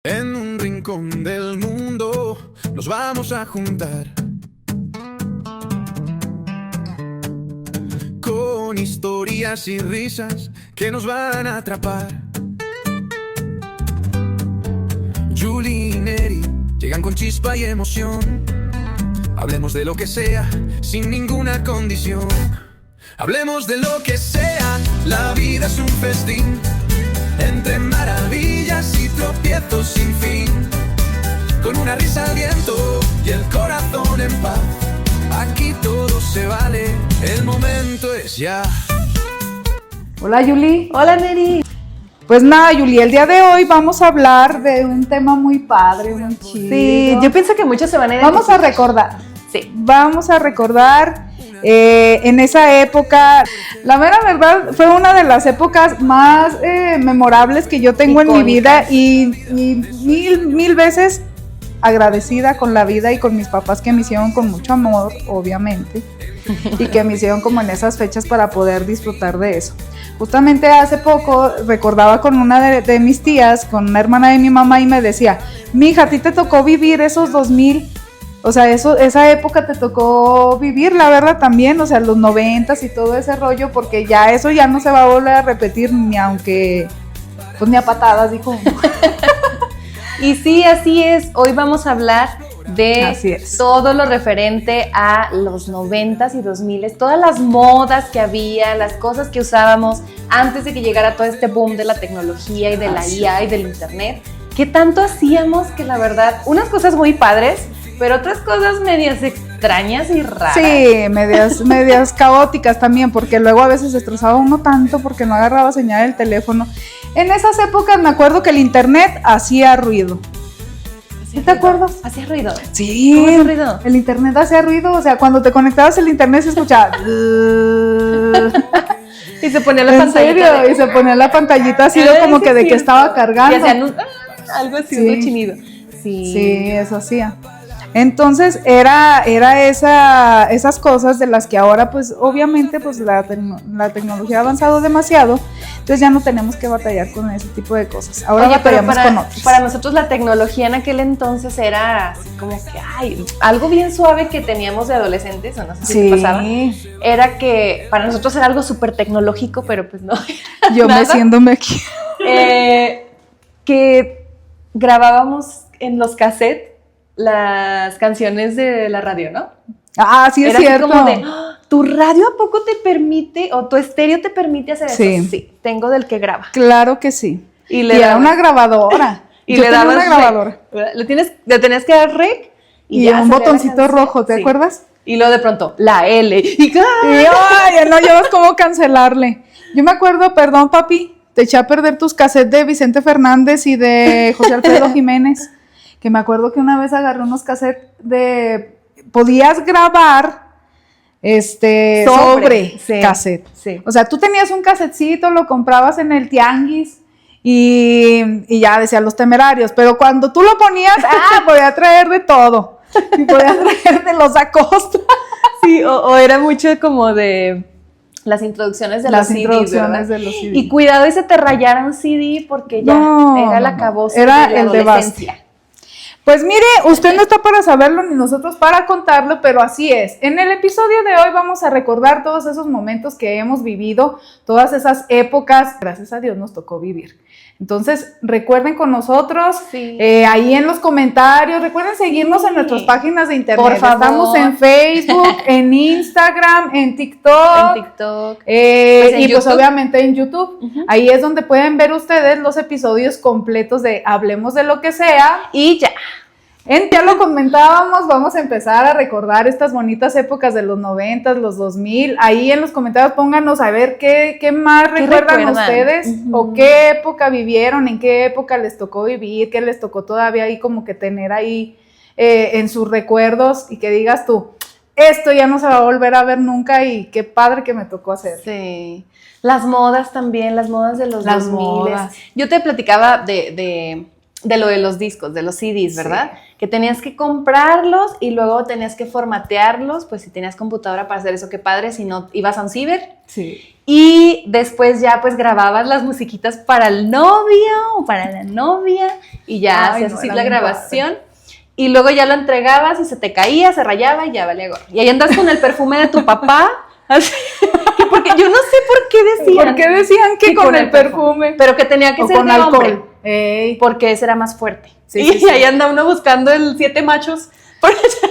En un rincón del mundo nos vamos a juntar con historias y risas que nos van a atrapar. Julie y Neri llegan con chispa y emoción. Hablemos de lo que sea, sin ninguna condición. Hablemos de lo que sea, la vida es un festín. Entre maravillas y tropiezos sin fin, con una risa al viento y el corazón en paz. Aquí todo se vale, el momento es ya. Hola Julie. Hola Neri. Pues nada Julie, el día de hoy vamos a hablar de un tema muy padre, muy chido. Sí, yo pienso que muchos se van a ir. Vamos a recordar. Sí. Vamos a recordar en esa época. La mera verdad fue una de las épocas más memorables que yo tengo en mi vida y mil veces agradecida con la vida y con mis papás que me hicieron con mucho amor, obviamente, y que me hicieron como en esas fechas para poder disfrutar de eso. Justamente hace poco recordaba con una de mis tías, con una hermana de mi mamá, y me decía: mija, a ti te tocó vivir esos 2000, o sea, esa época te tocó vivir, la verdad, también, o sea, los 90s y todo ese rollo, porque ya eso ya no se va a volver a repetir, ni aunque, pues ni a patadas, dijo. Y sí, así es. Hoy vamos a hablar de todo lo referente a los 90s y 2000s, todas las modas que había, las cosas que usábamos antes de que llegara todo este boom de la tecnología y de la IA y del internet. ¿Qué tanto hacíamos? Que la verdad, unas cosas muy padres, pero otras cosas medias extrañas y raras. Sí, medias caóticas también, porque luego a veces se estresaba uno tanto porque no agarraba señal el teléfono. En esas épocas me acuerdo que el internet hacía ruido. ¿Sí te acuerdas? ¿Hacía ruido? Sí. ¿Cómo hacía ruido? El internet hacía ruido, o sea, cuando te conectabas al internet se escuchaba. Y se ponía la ¿En pantallita. serio? Y se ponía la pantallita así como que de que estaba cargando. Y hacían algo así, Sí. un chinido. Sí, eso hacía. Entonces era esas cosas de las que ahora pues obviamente pues la tecnología ha avanzado demasiado, entonces ya no tenemos que batallar con ese tipo de cosas. Ahora batallamos con otros. Para nosotros la tecnología en aquel entonces era así como que algo bien suave que teníamos de adolescentes, o no sé si te pasaba, era que para nosotros era algo súper tecnológico, pero pues no era yo nada. meciéndome aquí. Que grabábamos en los cassettes las canciones de la radio, ¿no? Ah, sí, es era cierto. Así como de, ¿tu radio a poco te permite, o tu estéreo te permite hacer eso? Sí, tengo del que graba. Claro que sí. Y era una grabadora. Y yo le tenía dabas una grabadora. Le tenías que dar rec y ya un botoncito rojo, ¿te acuerdas? Y luego de pronto, la L. Y ay, no llevas cómo cancelarle. Yo me acuerdo, perdón papi, te eché a perder tus cassettes de Vicente Fernández y de José Alfredo Jiménez, que me acuerdo que una vez agarré unos cassettes podías grabar sobre cassette. Sí. O sea, tú tenías un casetcito, lo comprabas en el tianguis y ya decía Los Temerarios, pero cuando tú lo ponías, podía traer de todo. Y podía traer de los Acosta. Sí, o era mucho como de las introducciones de los CDs. Y cuidado y se te rayara un CD porque ya era el acabose de la adolescencia. Pues mire, usted no está para saberlo ni nosotros para contarlo, pero así es. En el episodio de hoy vamos a recordar todos esos momentos que hemos vivido, todas esas épocas, gracias a Dios nos tocó vivir. Entonces, recuerden con nosotros, ahí en los comentarios, recuerden seguirnos en nuestras páginas de internet. Por favor. Estamos en Facebook, en Instagram, en TikTok. Y pues obviamente en YouTube. Uh-huh. Ahí es donde pueden ver ustedes los episodios completos de Hablemos de lo que sea. Y ya. Ya lo comentábamos, vamos a empezar a recordar estas bonitas épocas de los 90, los 2000. Ahí en los comentarios pónganos a ver qué más recuerdan ustedes, o qué época vivieron, en qué época les tocó vivir, qué les tocó todavía ahí como que tener ahí en sus recuerdos, y que digas tú, esto ya no se va a volver a ver nunca y qué padre que me tocó hacer. Sí, las modas también, las modas de los 2000. Yo te platicaba de de lo de los discos, de los CDs, ¿verdad? Sí. Que tenías que comprarlos y luego tenías que formatearlos, pues si tenías computadora para hacer eso, qué padre, si no, ibas a un ciber. Sí. Y después ya pues grababas las musiquitas para el novio o para la novia y ya hacías así la grabación. Y luego ya lo entregabas y se te caía, se rayaba y ya valía gorro. Y ahí andas con el perfume de tu papá. Así, porque yo no sé por qué decían. ¿Por qué decían que con el perfume? Pero que tenía que o ser con de alcohol. hombre. Ey. Porque ese era más fuerte. Sí, y sí, ahí anda uno buscando el 7 machos.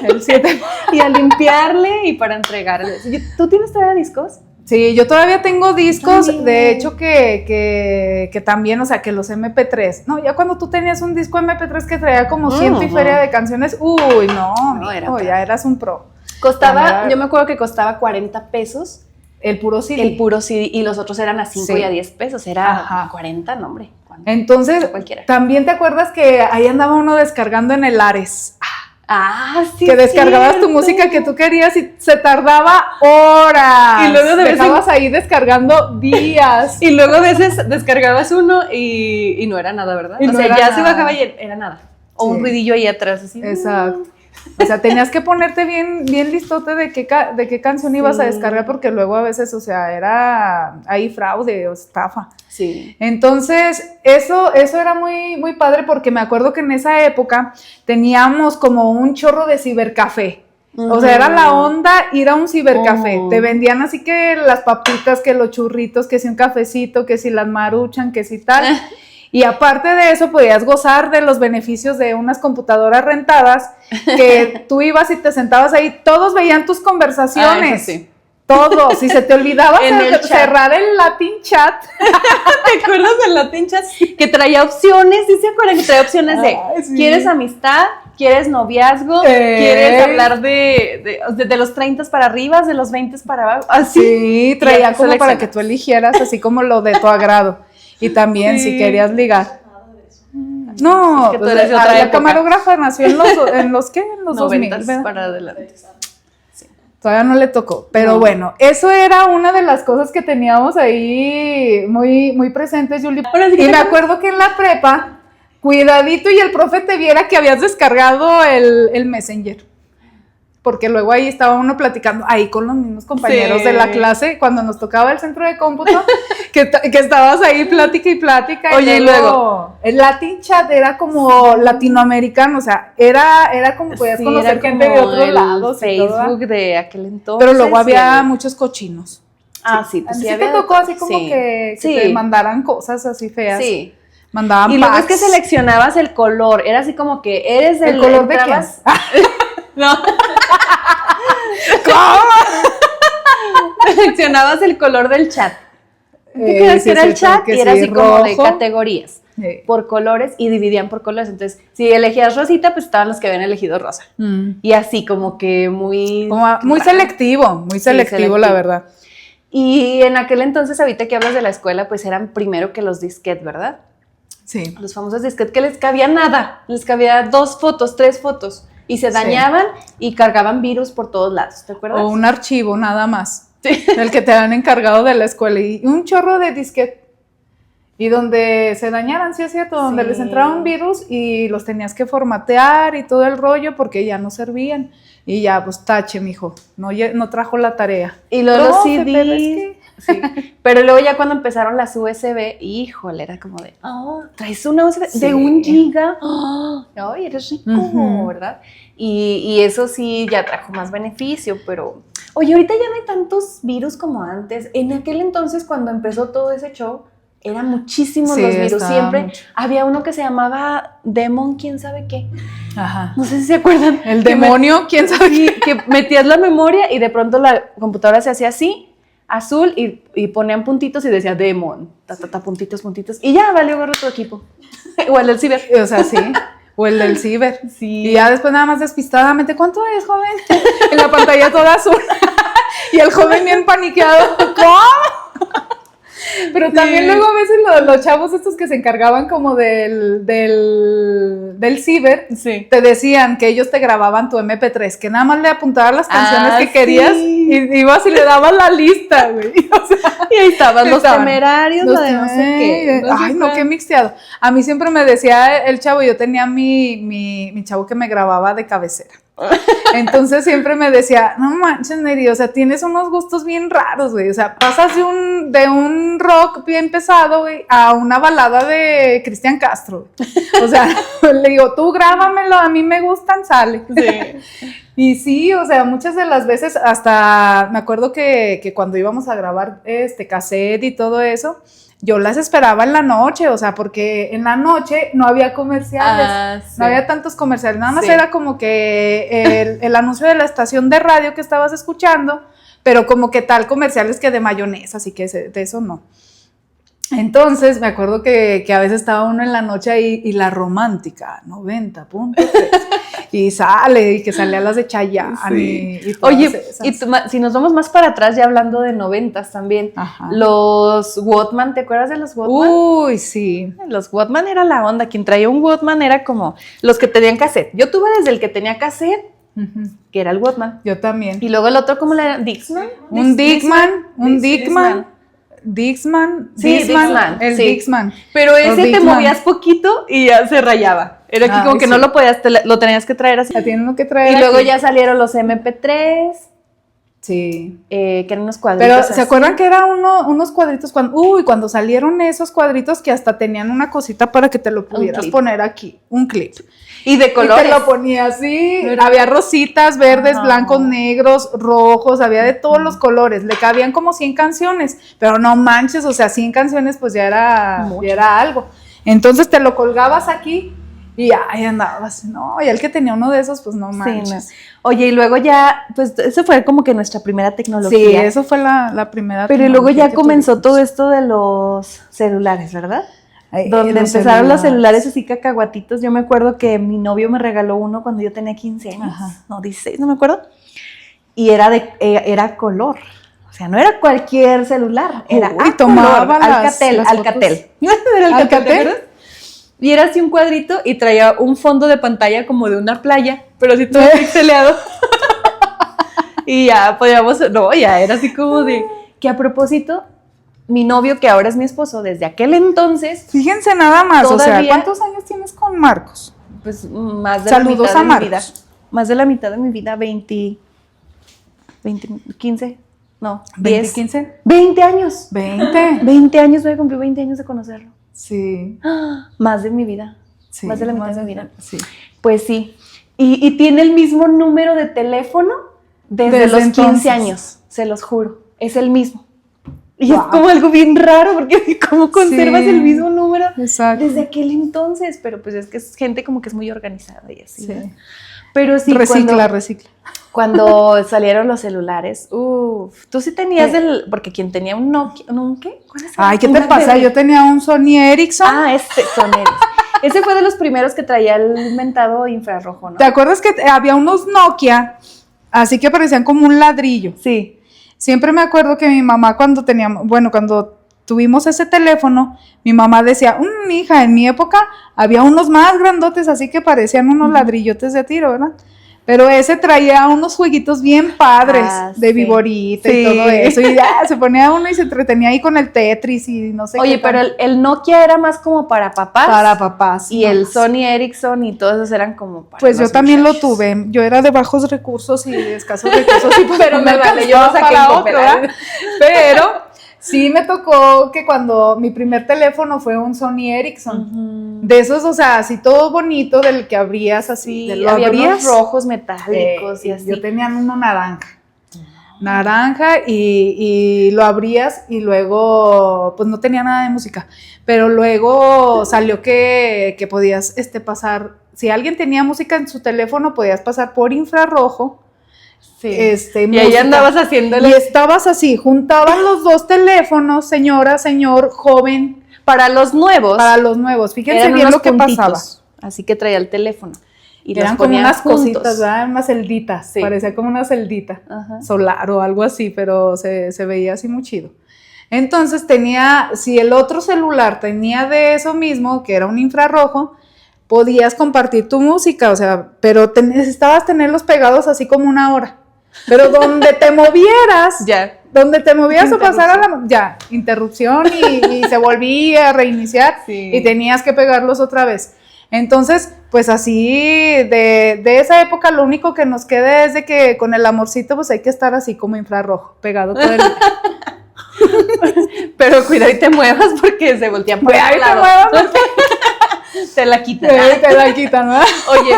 El 7. Y a limpiarle y para entregarle. ¿Tú tienes todavía discos? Sí, yo todavía tengo discos, También. de hecho que también, o sea, que los MP3, no, ya cuando tú tenías un disco MP3 que traía como ciento y feria de canciones, uy, no, ya eras un pro. Costaba, yo me acuerdo que costaba 40 pesos. El puro CD. El puro CD, y los otros eran a 5 y a 10 pesos, era 40, no hombre. Entonces, también te acuerdas que ahí andaba uno descargando en el Ares. Sí. Que descargabas tu música que tú querías y se tardaba horas. Y luego dejabas ahí descargando días. Y luego a veces descargabas uno y no era nada, ¿verdad? Y o no sea, era ya nada. se bajaba y era nada. O un ruidillo ahí atrás, así. Exacto. O sea, tenías que ponerte bien listote de qué canción ibas a descargar, porque luego a veces, o sea, era ahí fraude o estafa. Sí. Entonces, eso era muy, muy padre, porque me acuerdo que en esa época teníamos como un chorro de cibercafé. O sea, era la onda ir a un cibercafé. Te vendían así que las papitas, que los churritos, que si un cafecito, que si las maruchan, que si tal. Y aparte de eso, podías gozar de los beneficios de unas computadoras rentadas, que tú ibas y te sentabas ahí, todos veían tus conversaciones. Eso sí. Todos. Y se te olvidaba cerrar el Latin Chat. ¿Te acuerdas del Latin Chat? Que traía opciones, ¿sí se acuerdan? Que traía opciones de, ¿quieres amistad? ¿Quieres noviazgo? ¿Quieres hablar de los 30 para arriba, de los 20 para abajo? Así. Sí, traía como para que tú eligieras así como lo de tu agrado. Y también si querías ligar. No, es que pues, tú eres de otra la época. camarógrafa nació en los 2000, ¿verdad? para adelante. Todavía no le tocó, pero bueno, eso era una de las cosas que teníamos ahí muy, muy presentes, Julie. Y me acuerdo que en la prepa, cuidadito y el profe te viera que habías descargado el Messenger. Porque luego ahí estaba uno platicando, ahí con los mismos compañeros de la clase, cuando nos tocaba el centro de cómputo, que estabas ahí plática y plática. Oye, y luego el Latin Chat era como latinoamericano, o sea, era como podías conocer gente de otros lados. Facebook de aquel entonces. Pero luego había muchos cochinos. Sí, pues sí había te tocó así como que te mandaran cosas así feas. Sí. Mandaban y luego packs. es que seleccionabas el color, era así como que eres ¿El color de quién? No. ¿Cómo? Seleccionabas el color del chat. Que era el chat y era así rojo, como de categorías. Sí. Por colores y dividían por colores. Entonces, si elegías rosita, pues estaban los que habían elegido rosa. Y así como que muy selectivo, la verdad. Y en aquel entonces, ahorita que hablas de la escuela, pues eran primero que los disquetes, ¿verdad? Sí. Los famosos disquetes que les cabía nada. Les cabía 2 fotos, 3 fotos. Y se dañaban y cargaban virus por todos lados, ¿te acuerdas? O un archivo nada más. Sí. El que te han encargado de la escuela. Y un chorro de disquete. Y donde se dañaran, sí es cierto, donde les entraba un virus y los tenías que formatear y todo el rollo porque ya no servían. Y ya, pues tache, mijo, no trajo la tarea. Y los CDs. Sí. Pero luego ya cuando empezaron las USB, híjole, era como de, traes una USB de 1 giga. Ay, eres rico, ¿verdad? Y eso sí ya trajo más beneficio, pero... Oye, ahorita ya no hay tantos virus como antes. En aquel entonces, cuando empezó todo ese show, eran muchísimos los virus. Siempre había uno que se llamaba Demon, quién sabe qué. Ajá. No sé si se acuerdan. El demonio, quién sabe qué. Que metías la memoria y de pronto la computadora se hacía así, azul, y ponían puntitos y decía Demon, puntitos, y ya valió gorro tu equipo. O el del ciber. O sea, sí. O el del ciber. Sí. Y ya después nada más despistadamente, ¿cuánto es, joven? En la pantalla toda azul. Y el joven bien paniqueado. ¿Cómo? Pero también luego a veces los chavos estos que se encargaban como del ciber, te decían que ellos te grababan tu MP3, que nada más le apuntaban las canciones que querías y ibas y le dabas la lista, güey. O sea, y ahí estaban los Temerarios, no sé qué. Ay, no, qué mixteado. A mí siempre me decía el chavo, yo tenía mi chavo que me grababa de cabecera. Entonces siempre me decía, no manches, Neri, o sea, tienes unos gustos bien raros, güey, o sea, pasas de un rock bien pesado, güey, a una balada de Cristian Castro, o sea, le digo, tú grábamelo, a mí me gustan, sale. Sí. Y sí, o sea, muchas de las veces, hasta me acuerdo que cuando íbamos a grabar cassette y todo eso, yo las esperaba en la noche, o sea, porque en la noche no había comerciales, no había tantos comerciales, nada más era como que el anuncio de la estación de radio que estabas escuchando, pero como que tal comerciales que de mayonesa, así que de eso no. Entonces, me acuerdo que a veces estaba uno en la noche ahí y la romántica, 90.3, y sale, y que salía las de Chayanne. Sí. Y oye, esas. Si nos vamos más para atrás, ya hablando de 90s también, los Walkman, ¿te acuerdas de los Walkman? Uy, sí. Los Walkman era la onda, quien traía un Walkman era como los que tenían cassette. Yo tuve desde el que tenía cassette, que era el Walkman. Yo también. Y luego el otro, ¿cómo le era? ¿Dixman? Un Dixman. Dixman, el Dixman. Pero ese te movías poquito y ya se rayaba. Era aquí como que no lo podías, lo tenías que traer así. Tienen uno que traer. Y luego ya salieron los MP3. Sí. Que eran unos cuadritos. Pero así. ¿se acuerdan que eran unos cuadritos? Cuando salieron esos cuadritos que hasta tenían una cosita para que te lo pudieras poner aquí, un clip. Y de colores. Y te lo ponía así, había rositas, verdes, blancos, negros, rojos, había de todos los colores, le cabían como 100 canciones, pero no manches, o sea, 100 canciones pues ya era algo. Entonces te lo colgabas aquí y ahí andabas, no, y el que tenía uno de esos pues no manches. Sí, no. Oye, y luego ya, pues eso fue como que nuestra primera tecnología. Sí, eso fue la primera. Pero luego ya comenzó todo esto de los celulares, ¿verdad? Donde empezaron los celulares así cacahuatitos. Yo me acuerdo que mi novio me regaló uno cuando yo tenía 15 años, no, 16, no me acuerdo. Y era color. O sea, no era cualquier celular, era tomaba Alcatel. ¿Era el Alcatel? Y era así un cuadrito y traía un fondo de pantalla como de una playa, pero así todo pixeleado. Y ya podíamos, ya era así como de, que a propósito, mi novio, que ahora es mi esposo, desde aquel entonces. Fíjense nada más, todavía, o sea, ¿cuántos años tienes con Marcos? Pues más de la mitad de mi vida. Más de la mitad de mi vida, 15, no, 10. 15. 20 años. 20 años, voy a cumplir 20 años de conocerlo. Sí. Más de mi vida. Sí, más de la mitad de mi vida. Sí. Pues sí. Y tiene el mismo número de teléfono desde los 15 años, se los juro. Es el mismo. Y es como algo bien raro, porque ¿cómo conservas el mismo número desde aquel entonces? Pero pues es que es gente como que es muy organizada y así. Sí. ¿No? Pero sí, recicla. Cuando salieron los celulares, tú sí tenías porque quien tenía un Nokia, ¿un qué? ¿Cuál es? Ay, ¿qué te pasa? Yo tenía un Sony Ericsson. Sony Ericsson. Ese fue de los primeros que traía el mentado infrarrojo, ¿no? ¿Te acuerdas que había unos Nokia, así que parecían como un ladrillo? Sí. Siempre me acuerdo que mi mamá cuando tuvimos ese teléfono, mi mamá decía, hija, en mi época había unos más grandotes, así que parecían unos ladrillotes de tiro, ¿verdad? Pero ese traía unos jueguitos bien padres de viborita y todo eso, y ya se ponía uno y se entretenía ahí con el Tetris y no sé qué. Oye, pero el Nokia era más como para papás. Para papás. Y el Sony Ericsson y todos esos eran como para pues yo también lo tuve, yo era de bajos recursos y de escasos recursos, y pero me vale, yo lo saqué para otro, pero sí me tocó que cuando mi primer teléfono fue un Sony Ericsson, de esos, o sea, así todo bonito, del que abrías así, había unos rojos metálicos y así. Yo tenía uno naranja y lo abrías y luego, pues no tenía nada de música, pero luego salió que podías pasar, si alguien tenía música en su teléfono, podías pasar por infrarrojo. Sí. Y ahí andabas haciéndole. Y estabas así, juntaban los dos teléfonos, señora, señor, joven. Para los nuevos. Fíjense bien lo que pasaba. Así que traía el teléfono. Y eran como unas cositas, ¿verdad? Unas celditas. Parecía como una celdita solar o algo así, pero se veía así muy chido. Entonces si el otro celular tenía de eso mismo, que era un infrarrojo, podías compartir tu música, o sea, pero necesitabas tenerlos pegados así como 1 hora. Pero donde te movieras, donde te movieras o pasara interrupción y se volvía a reiniciar y tenías que pegarlos otra vez. Entonces, pues así, de esa época lo único que nos queda es de que con el amorcito pues hay que estar así como infrarrojo, pegado todo el día. Pero cuidado y te muevas porque se voltean por el lado. Te la quitan. Te la quitan, ¿no? Oye,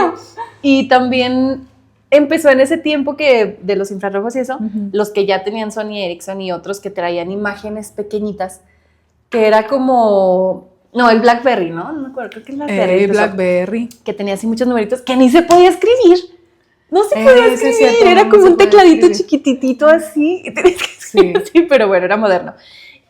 y también empezó en ese tiempo que de los infrarrojos y eso, los que ya tenían Sony Ericsson y otros que traían imágenes pequeñitas, que era como... No, el BlackBerry, ¿no? No me acuerdo, creo que el BlackBerry. BlackBerry. Que tenía así muchos numeritos que ni se podía escribir. No se podía escribir, cierto, era como un tecladito chiquititito así. Y tenías que escribir, sí, pero bueno, era moderno.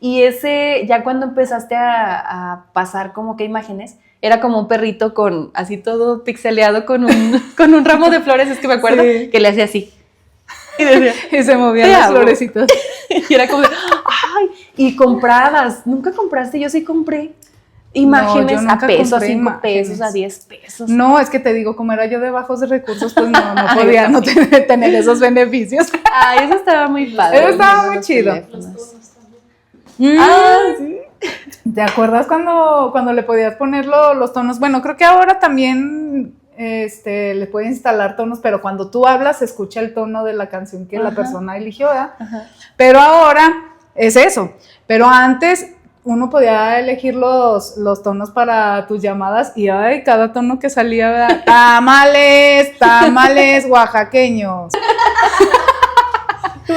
Y ese, ya cuando empezaste a pasar como que imágenes, era como un perrito con, así todo pixeleado con un ramo de flores, es que me acuerdo, que le hacía así. Y, decía, y se movían las florecitas. Y era como de, ¡ay! Y comprabas, ¿nunca compraste? Yo sí compré. Imágenes a pesos, a 5 pesos, a 10 pesos. No, es que te digo, como era yo de bajos recursos, pues no podía no tener esos beneficios. Ay, eso estaba muy padre. Eso estaba muy chido. Sí. ¿Te acuerdas cuando le podías poner los tonos? Bueno, creo que ahora también le puedes instalar tonos, pero cuando tú hablas se escucha el tono de la canción que la persona eligió, ¿verdad? Pero ahora es eso. Pero antes uno podía elegir los tonos para tus llamadas y cada tono que salía, ¿verdad? Tamales oaxaqueños.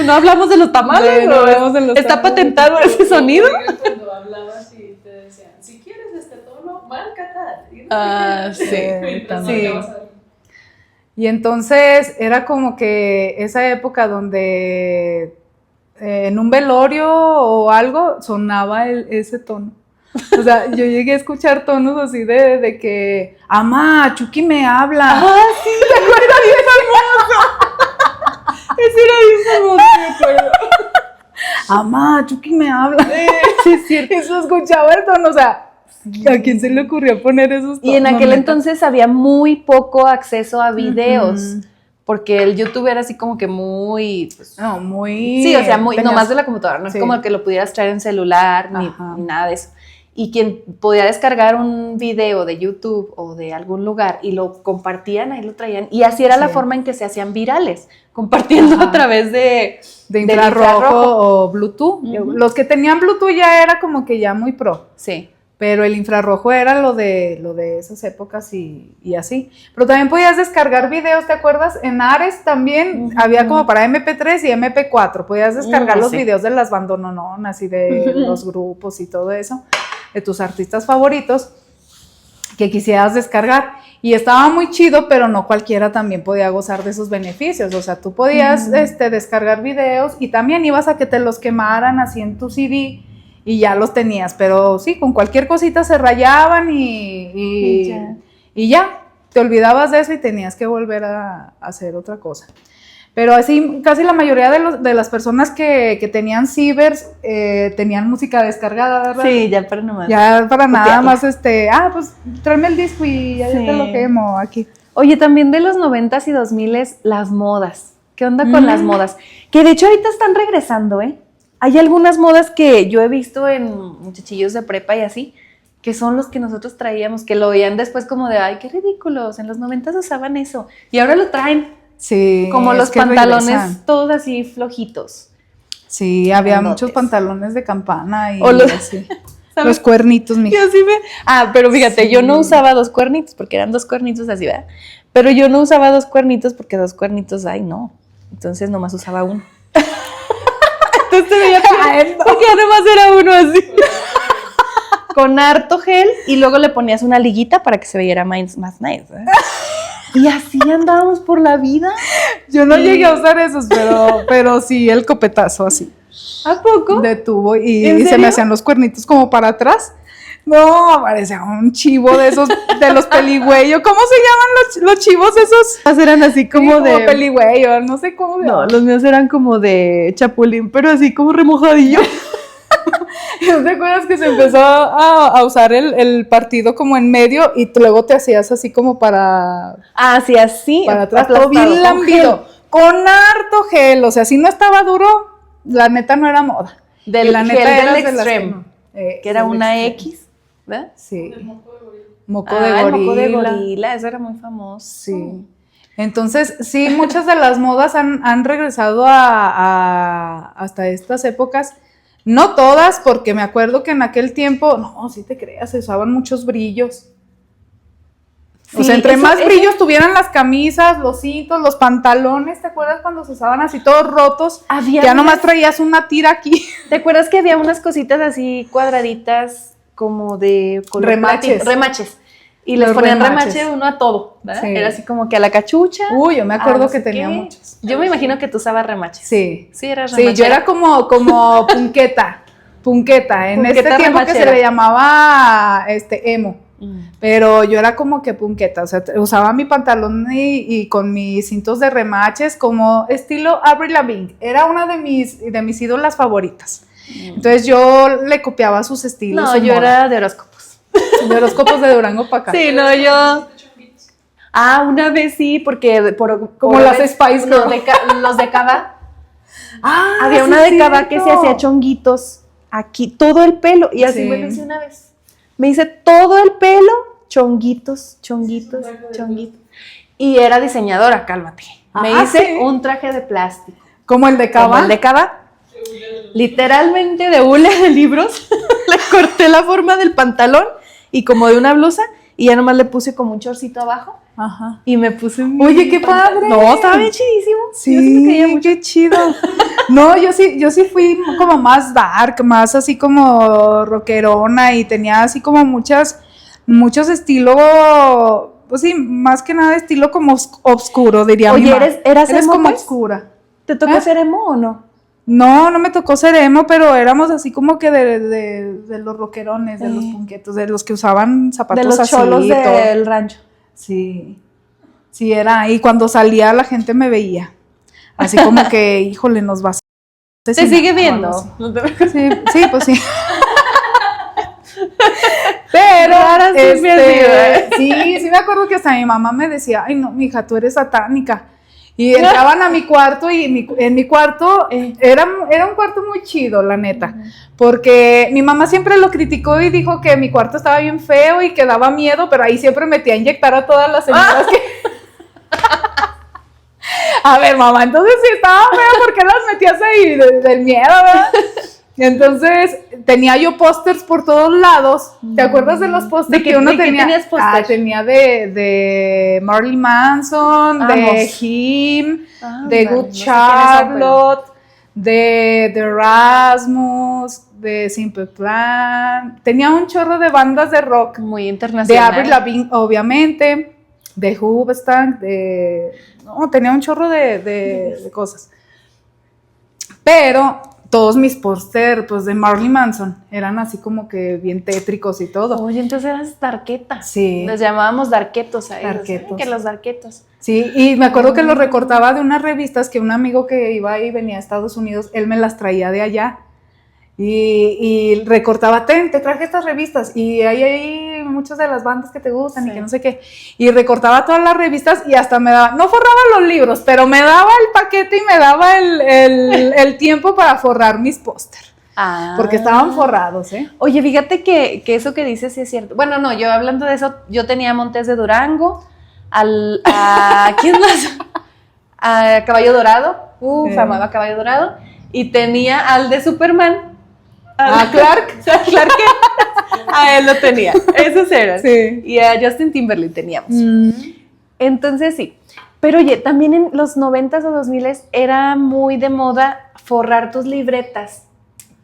¿No hablamos de los tamales? No hablamos de los ¿Está patentado ese sonido? Cuando hablabas y te decían, si quieres este tono, marca tal. Sí. Y entonces era como que esa época donde en un velorio o algo sonaba ese tono. O sea, yo llegué a escuchar tonos así de que, amá, Chucky me habla. Ah, sí, ¿te acuerdas? Bien famoso. Ese era bien famoso, me acuerdo. Amá, Chucky me habla. Sí, es cierto. Eso escuchaba el tono, o sea, ¿a quién se le ocurrió poner esos tonos? Y en aquel entonces había muy poco acceso a videos. Porque el YouTube era así como que muy... Pues, no, muy... Sí, o sea, muy nomás de la computadora. No es como que lo pudieras traer en celular ni nada de eso. Y quien podía descargar un video de YouTube o de algún lugar y lo compartían, ahí lo traían. Y así era la forma en que se hacían virales, compartiendo a través de infrarrojo o Bluetooth. Los que tenían Bluetooth ya era como que ya muy pro. Sí. Pero el infrarrojo era lo de esas épocas y así. Pero también podías descargar videos, ¿te acuerdas? En Ares también había como para MP3 y MP4. Podías descargar los videos de las bandonononas y de los grupos y todo eso, de tus artistas favoritos que quisieras descargar. Y estaba muy chido, pero no cualquiera también podía gozar de esos beneficios. O sea, tú podías descargar videos y también ibas a que te los quemaran así en tu CD y ya los tenías, pero sí, con cualquier cosita se rayaban y ya, te olvidabas de eso y tenías que volver a hacer otra cosa. Pero así, casi la mayoría de las personas que tenían cibers tenían música descargada, ¿verdad? Sí, ya para nada más. Ya para nada más, pues tráeme el disco y ya te lo quemo aquí. Oye, también de los 90s y 2000s, las modas. ¿Qué onda con las modas? Que de hecho ahorita están regresando, ¿eh? Hay algunas modas que yo he visto en muchachillos de prepa y así, que son los que nosotros traíamos, que lo veían después como de, ay, qué ridículos, en los 90s usaban eso. Y ahora lo traen. Sí. Como los pantalones todos así flojitos. Sí, había muchos pantalones de campana y o los, así. Los cuernitos, mija. Pero fíjate, yo no usaba 2 cuernitos, porque eran 2 cuernitos así, ¿verdad? Pero yo no usaba 2 cuernitos porque 2 cuernitos, ay, no. Entonces nomás usaba uno. Entonces te veía porque ya nomás era uno así. Con harto gel y luego le ponías una liguita para que se viera más nice, ¿eh? Y así andábamos por la vida. Yo no llegué a usar esos, pero sí el copetazo así. ¿A poco? De tubo y se me hacían los cuernitos como para atrás. No, parecía un chivo de esos, de los peligüeyos. ¿Cómo se llaman los chivos esos? Eran así como de... peligüeyo, no sé cómo se llaman. No, los míos eran como de chapulín, pero así como remojadillo. ¿No te acuerdas que se empezó a usar el partido como en medio y luego te hacías así como para... Ah, sí, así. Para atrás, todo bien lambido. Con harto gel, o sea, si no estaba duro, la neta no era moda. Del la gel neta del Extreme, que era una X, ¿verdad? Sí. El moco de gorila. Moco de gorila. El moco de gorila, eso era muy famoso. Sí. Entonces, sí, muchas de las modas han regresado hasta estas épocas. No todas, porque me acuerdo que en aquel tiempo, no, sí te creas, se usaban muchos brillos. Sí, o sea, entre más brillos tuvieran las camisas, los cintos, los pantalones, ¿te acuerdas cuando se usaban así todos rotos? Ya nomás traías una tira aquí. ¿Te acuerdas que había unas cositas así cuadraditas como de color remaches? Remaches. Y les ponían remache uno a todo, ¿verdad? Sí. Era así como que a la cachucha. Uy, yo me acuerdo que tenía muchos. Yo me imagino que tú usabas remaches. Sí. Sí, era remache. Sí, yo era como punqueta. En este tiempo remachera. Que se le llamaba emo. Pero yo era como que punqueta, o sea, usaba mi pantalón y con mis cintos de remaches como estilo Avril Lavigne. Era una de mis ídolas favoritas. Entonces yo le copiaba sus estilos. No, yo era de horóscopos. De horóscopos de Durango para acá. Sí, no, yo... Ah, una vez sí, porque como las Spice Girls. No, los de Cava. Ah, había una de Cava que se hacía chonguitos aquí, todo el pelo, y así me lo hice una vez. Me hice todo el pelo, chonguitos. Y era diseñadora, cálmate. Me hice un traje de plástico. ¿Como el de Cava? Como el de Cava. Literalmente de hule de libros. Le corté la forma del pantalón y como de una blusa y ya nomás le puse como un chorcito abajo. Ajá. Y me puse Oye, qué padre. No, estaba bien chidísimo. Sí, qué chido. No, yo sí fui como más dark, más así como rockerona y tenía así como muchos estilos, pues sí, más que nada estilo como oscuro, diría mi mamá. Oye, ¿eras emo, como pues? oscura. ¿Te tocó ser emo o no? No me tocó ser emo, pero éramos así como que de los rockerones, de los punquetos, de los que usaban zapatos así. De los cholos del rancho. Sí, era, y cuando salía la gente me veía, así como que, híjole, nos vas a... ¿Te sigue viendo? Sí, pues sí. Pero, ahora sí me acuerdo que hasta mi mamá me decía, ay no, mija, tú eres satánica. Y entraban a mi cuarto y en mi cuarto era un cuarto muy chido, la neta, porque mi mamá siempre lo criticó y dijo que mi cuarto estaba bien feo y que daba miedo, pero ahí siempre metía a inyectar a todas las señoras que... A ver, mamá, entonces si estaba feo, ¿por qué las metías ahí? Del miedo, ¿verdad? Entonces, tenía yo pósters por todos lados. ¿Te acuerdas de los pósters que uno tenía? ¿Qué tenías pósters? Tenía de Marilyn Manson, de Him, de Good Charlotte, de Rasmus, de Simple Plan. Tenía un chorro de bandas de rock. Muy internacional. De Avril Lavigne, obviamente. De Hoobastank, tenía un chorro de cosas. Pero... todos mis póster, pues, de Marilyn Manson, eran así como que bien tétricos y todo. Oye, entonces eras darqueta. Sí. Los llamábamos darquetos a ellos. Darquetos. Que los darquetos. Sí, y me acuerdo que los recortaba de unas revistas que un amigo que iba y venía a Estados Unidos, él me las traía de allá. Y recortaba, te traje estas revistas, y hay muchas de las bandas que te gustan y que no sé qué. Y recortaba todas las revistas y hasta me daba, no forraba los libros, pero me daba el paquete y me daba el tiempo para forrar mis póster. Porque estaban forrados, ¿eh? Oye, fíjate que eso que dices sí es cierto. Bueno, no, yo hablando de eso, yo tenía Montes de Durango, ¿quién más? A Caballo Dorado, amaba Caballo Dorado, y tenía al de Superman. Clark. A él lo tenía. Esos eran. Sí. Y a Justin Timberlake teníamos. Entonces sí. Pero oye, también en los 90s o 2000s era muy de moda forrar tus libretas.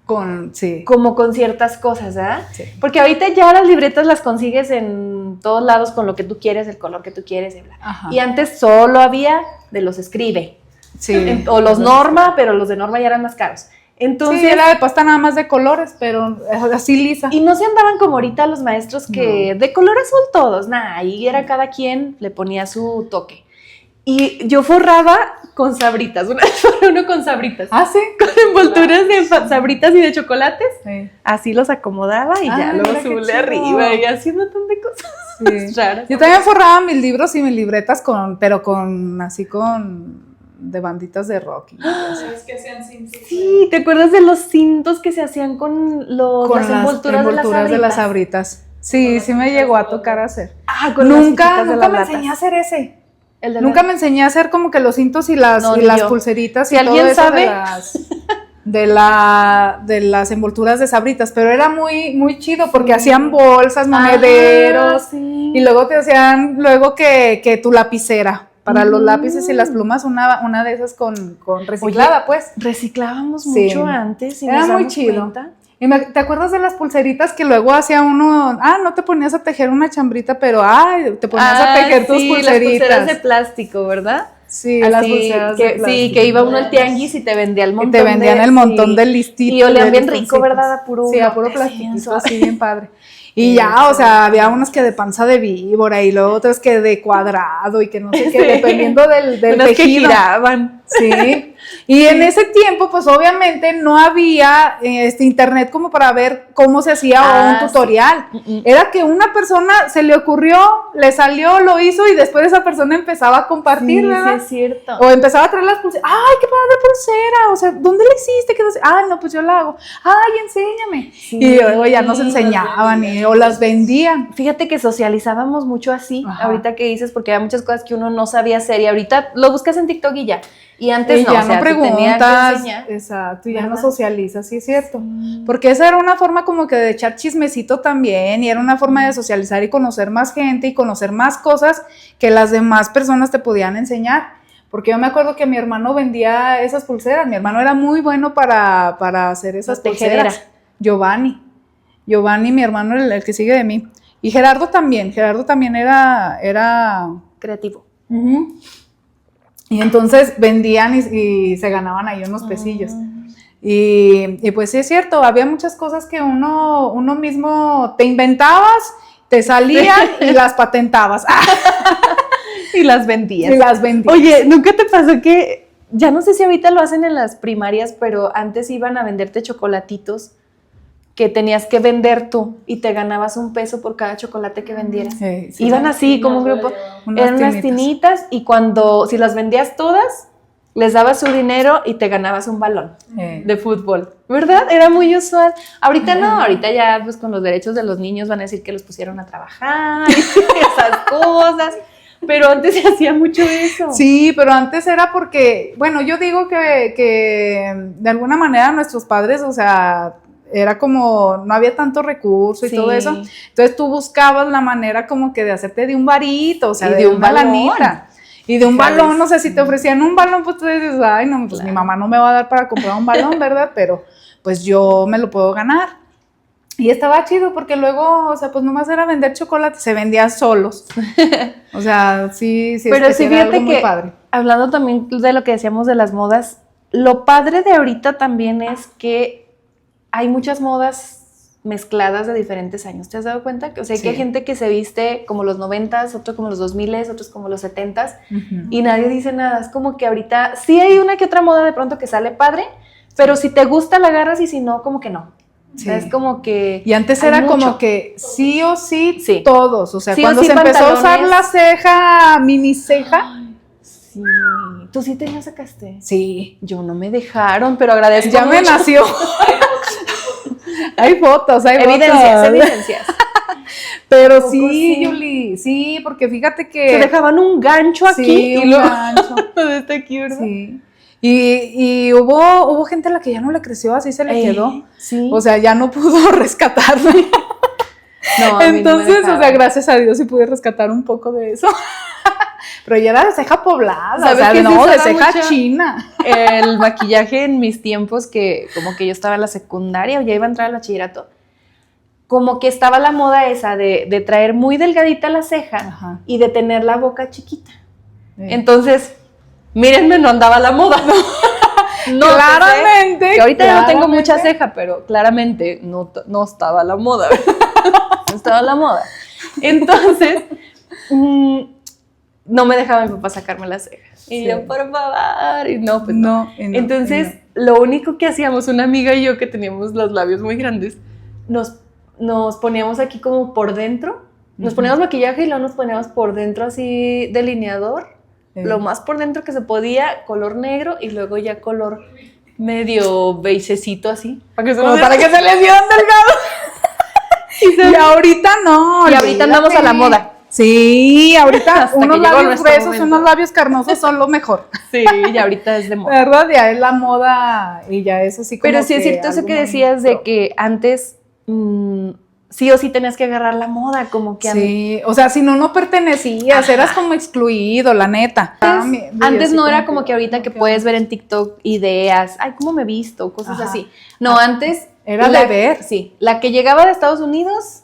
Como con ciertas cosas, ¿verdad? Sí. Porque ahorita ya las libretas las consigues en todos lados con lo que tú quieres, el color que tú quieres y bla. Ajá. Y antes solo había de los Escribe. Sí. O los Norma, pero los de Norma ya eran más caros. Entonces, sí, era de pasta nada más de colores, pero así lisa. Y no se andaban como ahorita los maestros que de color azul todos, nada, ahí era cada quien le ponía su toque. Y yo forraba con Sabritas, una vez forré uno con Sabritas. ¿Ah, sí? Con envolturas de Sabritas y de chocolates. Sí. Así los acomodaba y ya luego mira qué subí chido. arriba y así un montón de cosas Sí. raras. Yo también forraba mis libros y mis libretas pero de banditas de rock. ¿Sabes que hacían cintos? Sí, ¿te acuerdas de los cintos que se hacían con las envolturas de las Sabritas? Sí, sí me llegó a tocar hacer. Con nunca las me enseñé a hacer ese. El de Nunca me enseñé a hacer como que los cintos y las pulseritas Si y todo alguien eso sabe de las envolturas de Sabritas, pero era muy muy chido porque hacían bolsas, monederos, y luego te hacían que tu lapicera para los lápices y las plumas, una de esas con reciclada. Oye, pues reciclábamos Sí. mucho antes y Era nos muy damos chido. cuenta. Y ¿te acuerdas de las pulseritas que luego hacía uno? No te ponías a tejer una chambrita, pero te ponías a tejer tus pulseritas. Las pulseras de plástico, ¿verdad? Sí, las pulseras de plástico. Sí, que iba uno al tianguis y te vendía el montón. Y te vendían el montón de listitos. Y olían bien rico, ¿verdad? A puro plastiquito, así bien padre. Y ya, o sea, había unas que de panza de víbora y luego otras que de cuadrado y que no sé qué, dependiendo del unas tejido. Que giraban. Sí. Y en ese tiempo, pues obviamente no había internet como para ver cómo se hacía o un tutorial. Sí. Era que una persona se le ocurrió, le salió, lo hizo y después esa persona empezaba a compartir, ¿verdad? Sí, es cierto. O empezaba a traer las pulseras. ¡Ay, qué padre pulsera! O sea, ¿dónde la hiciste? ¿Qué no sé? No, pues yo la hago. ¡Ay, enséñame! Sí. Y luego ya nos enseñaban o las vendían. Fíjate que socializábamos mucho así, Ajá. ahorita que dices, porque había muchas cosas que uno no sabía hacer y ahorita lo buscas en TikTok y ya. Y antes Y no, ya o sea, no te tenía que preguntas, enseñar. exacto, y ya no ¿Verdad? socializas, sí es cierto. Porque esa era una forma como que de echar chismecito también, y era una forma de socializar y conocer más gente y conocer más cosas que las demás personas te podían enseñar. Porque yo me acuerdo que mi hermano vendía esas pulseras, mi hermano era muy bueno para hacer esas pulseras. Giovanni, mi hermano, el que sigue de mí. Y Gerardo también era Creativo. Ujú. Y entonces vendían y se ganaban ahí unos pesillos. Y pues sí es cierto, había muchas cosas que uno mismo te inventabas, te salían y las patentabas. Y las vendías. Y las vendías. Oye, ¿nunca te pasó que, ya no sé si ahorita lo hacen en las primarias, pero antes iban a venderte chocolatitos que tenías que vender tú y te ganabas $1 por cada chocolate que vendieras? Sí, Iban así como un grupo, eran unas tinitas y si las vendías todas, les dabas su dinero y te ganabas un balón de fútbol, ¿verdad? Era muy usual. Ahorita no, ahorita ya pues con los derechos de los niños van a decir que los pusieron a trabajar y esas cosas, pero antes se hacía mucho eso. Sí, pero antes era porque, bueno, yo digo que de alguna manera nuestros padres, o sea, era como, no había tanto recurso y todo eso, entonces tú buscabas la manera como que de hacerte de un varito, o sea, y de un una balón. lanita. Y de un balón, no sé, si te ofrecían un balón, pues tú dices, ay, no, pues mi mamá no me va a dar para comprar un balón, ¿verdad? Pero pues yo me lo puedo ganar. Y estaba chido porque luego, o sea, pues nomás era vender chocolate, se vendían solos. O sea, sí, pero es sí, que era fíjate algo muy que, padre. hablando también de lo que decíamos de las modas, lo padre de ahorita también es que hay muchas modas mezcladas de diferentes años. ¿Te has dado cuenta? O sea, que hay gente que se viste como los 90s, otro como los 2000s, otros como los 70s, y nadie dice nada. Es como que ahorita sí hay una que otra moda de pronto que sale padre, pero si te gusta la agarras y si no, como que no. Sí. O sea, es como que... Y antes era como que sí o sí, Sí. todos. O sea, Sí o cuando sí se empezó a usar pantalones. la ceja, mini ceja. Sí. ¿Tú sí te la sacaste? Sí. Yo no me dejaron, pero agradezco Ya me mucho. nació. Hay fotos, Evidencias. Pero ¿Poco sí, sí? Yuli, sí, porque fíjate que... Se dejaban un gancho aquí Sí, y un luego gancho. está aquí, ¿verdad? Sí. Y hubo gente a la que ya no le creció, así se le quedó. Sí. O sea, ya no pudo rescatarla. No, a mí no me Entonces, o sea, dejaban. gracias a Dios sí pude rescatar un poco de eso. Pero ya era de ceja poblada, ¿Sabes o sea, qué se no, de usaba ceja mucho? china. El maquillaje en mis tiempos, que como que yo estaba en la secundaria o ya iba a entrar al bachillerato, como que estaba la moda esa de traer muy delgadita la ceja. Ajá. Y de tener la boca chiquita. Sí. Entonces, mírenme, no andaba la moda. No, Claramente. que ahorita ya no tengo claramente. mucha ceja, pero claramente no estaba la moda. No estaba la moda. Entonces, no me dejaba mi papá sacarme las cejas. Y yo, por favor, y no, pues no. Entonces, lo único que hacíamos, una amiga y yo que teníamos los labios muy grandes, nos poníamos aquí como por dentro, nos poníamos maquillaje y luego nos poníamos por dentro así delineador, lo más por dentro que se podía, color negro y luego ya color medio beigecito así. Para que se les vieran delgados. Y ahorita no. Y ahorita andamos a la moda. Sí, ahorita unos labios gruesos y unos labios carnosos son lo mejor. Sí, y ahorita es de moda. ¿Verdad? Ya es la moda y ya es así como. Pero sí es cierto eso que decías de que antes sí o sí tenías que agarrar la moda, como que sí, o sea, si no pertenecías, eras como excluido, la neta. Antes no era como que ahorita que puedes ver en TikTok ideas, ay, ¿cómo me he visto? Cosas así. No, antes era de ver. Sí, la que llegaba de Estados Unidos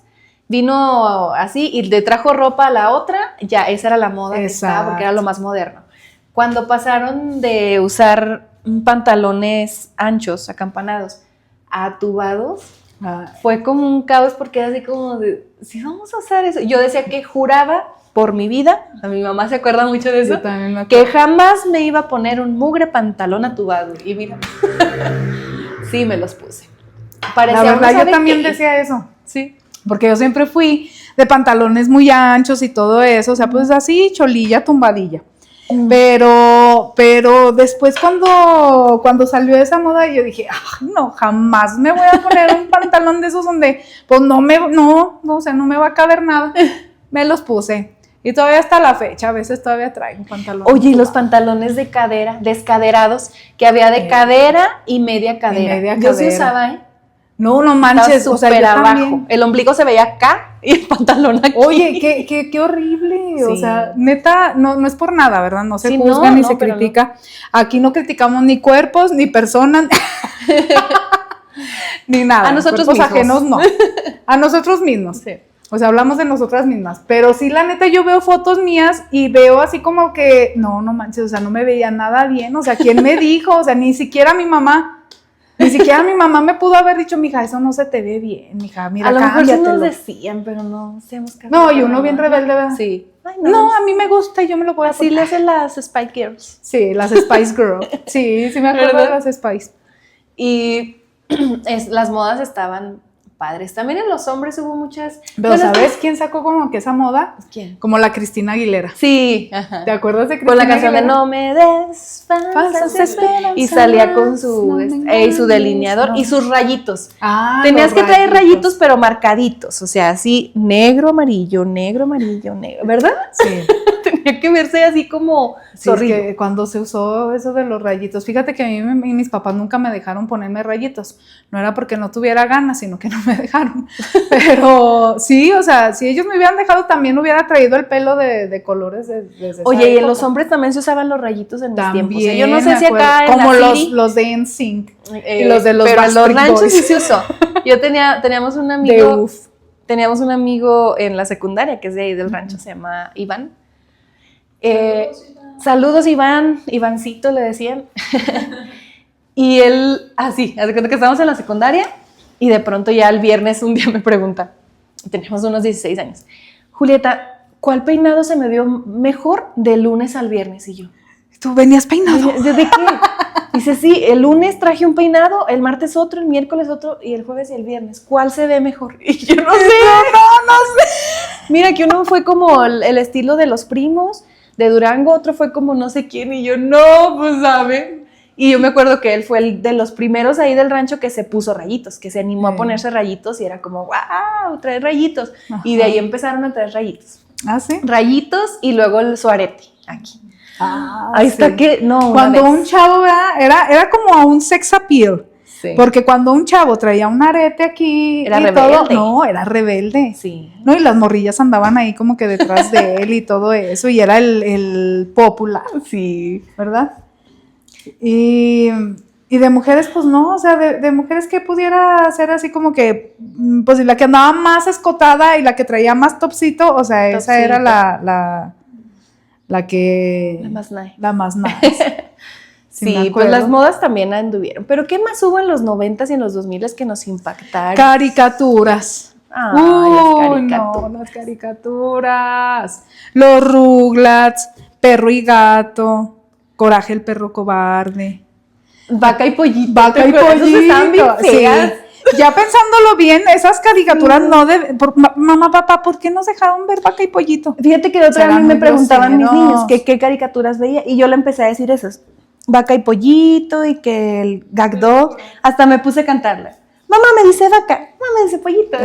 vino así y le trajo ropa a la otra, ya esa era la moda que estaba porque era lo más moderno. Cuando pasaron de usar pantalones anchos, acampanados, a tubados, fue como un caos porque era así como de, sí, vamos a usar eso. Yo decía que juraba por mi vida, a mi mamá se acuerda mucho de eso, que jamás me iba a poner un mugre pantalón atubado. Y mira, sí me los puse. Parecía, la verdad, yo también decía eso. Sí. Porque yo siempre fui de pantalones muy anchos y todo eso, o sea, pues así, cholilla, tumbadilla. Pero después cuando salió esa moda, yo dije, no, jamás me voy a poner un pantalón de esos donde, pues o sea, no me va a caber nada. Me los puse. Y todavía hasta la fecha, a veces todavía traigo un pantalón. Oye, y los pantalones de cadera, descaderados, que había de cadera y media cadera. Yo sí usaba, ¿eh? No manches, o sea, abajo. También. El ombligo se veía acá y el pantalón aquí. Oye, qué horrible. Sí. O sea, neta, no es por nada, ¿verdad? No se juzga ni se critica. No. Aquí no criticamos ni cuerpos, ni personas, ni nada. A nosotros cuerpos mismos. ajenos no. A nosotros mismos. Sí. O sea, hablamos de nosotras mismas. Pero sí, la neta, yo veo fotos mías y veo así como que, no manches, o sea, no me veía nada bien. O sea, ¿quién me dijo? O sea, ni siquiera mi mamá. Ni siquiera mi mamá me pudo haber dicho, mija, eso no se te ve bien, mija, mira, a lo mejor sí nos decían, pero no seamos capaces. No, y uno bien rebelde, ¿verdad? Sí. Ay, no, a mí me gusta y yo me lo puedo así le hacen las Spice Girls. Sí, las Spice Girls. Sí, me acuerdo de las Spice. Y las modas estaban padres. También en los hombres hubo muchas. Pero ¿sabes quién sacó como que esa moda? ¿Quién? Como la Cristina Aguilera. Sí. Ajá. ¿Te acuerdas de Con Cristina la canción Aguilera? de No me des falsas esperanzas. Y salía con su delineador y sus rayitos. Tenías que traer rayitos, pero marcaditos. O sea, así negro, amarillo, ¿verdad? Sí. Tenía que verse así como zorrillo. Es que cuando se usó eso de los rayitos, fíjate que a mí mis papás nunca me dejaron ponerme rayitos. No era porque no tuviera ganas, sino que no me dejaron. Pero sí, o sea, si ellos me hubieran dejado, también hubiera traído el pelo de colores desde esa Oye, y época. en los hombres también se usaban los rayitos en mis tiempos. O sea, yo no sé si acá en como la City, los de NSYNC y los de los pero en los Backstreet ranchos Boys. sí se usó. Teníamos un amigo en la secundaria que es de ahí del rancho, se llama Iván. Saludos Iván, Ivancito le decían. Y él, así, hace cuenta que estábamos en la secundaria y de pronto ya el viernes un día me pregunta, teníamos unos 16 años, Julieta, ¿cuál peinado se me vio mejor de lunes al viernes? Y yo, ¿tú venías peinado? ¿De qué? Dice, sí, el lunes traje un peinado, el martes otro, el miércoles otro y el jueves y el viernes. ¿Cuál se ve mejor? Y yo no sé. No sé. Mira que uno fue como el estilo de los primos, de Durango, otro fue como no sé quién, y yo, no, pues, ¿saben? Y yo me acuerdo que él fue el de los primeros ahí del rancho que se puso rayitos, que se animó a ponerse rayitos y era como, wow, trae rayitos. Ajá. Y de ahí empezaron a traer rayitos. ¿Ah, sí? Rayitos y luego su arete aquí. Ahí está que, no, cuando un chavo, era como un sex appeal. Sí. Porque cuando un chavo traía un arete aquí era y rebelde. todo, no, era rebelde. Sí. No, y las morrillas andaban ahí como que detrás de él y todo eso, y era el popular. Sí. ¿Verdad? Y de mujeres, pues no, o sea, de mujeres que pudiera ser así como que, pues la que andaba más escotada y la que traía más topsito, o sea, esa era la que... La más nice. Sí, pues las modas también anduvieron. Pero ¿qué más hubo en los 90s y en los 2000s que nos impactaron? Caricaturas. Las caricaturas. Los Rugrats, Perro y Gato, Coraje el perro cobarde. Vaca y Pollito. Vaca y Pollito. Están bien feas. Sí. Ya pensándolo bien, esas caricaturas no deben... Mamá, papá, ¿por qué nos dejaron ver Vaca y Pollito? Fíjate que de otra vez me preguntaban mis niños que qué caricaturas veía y yo le empecé a decir esas. Vaca y Pollito y que el Gag Dog. Hasta me puse a cantarla. Mamá me dice vaca, mamá me dice pollito.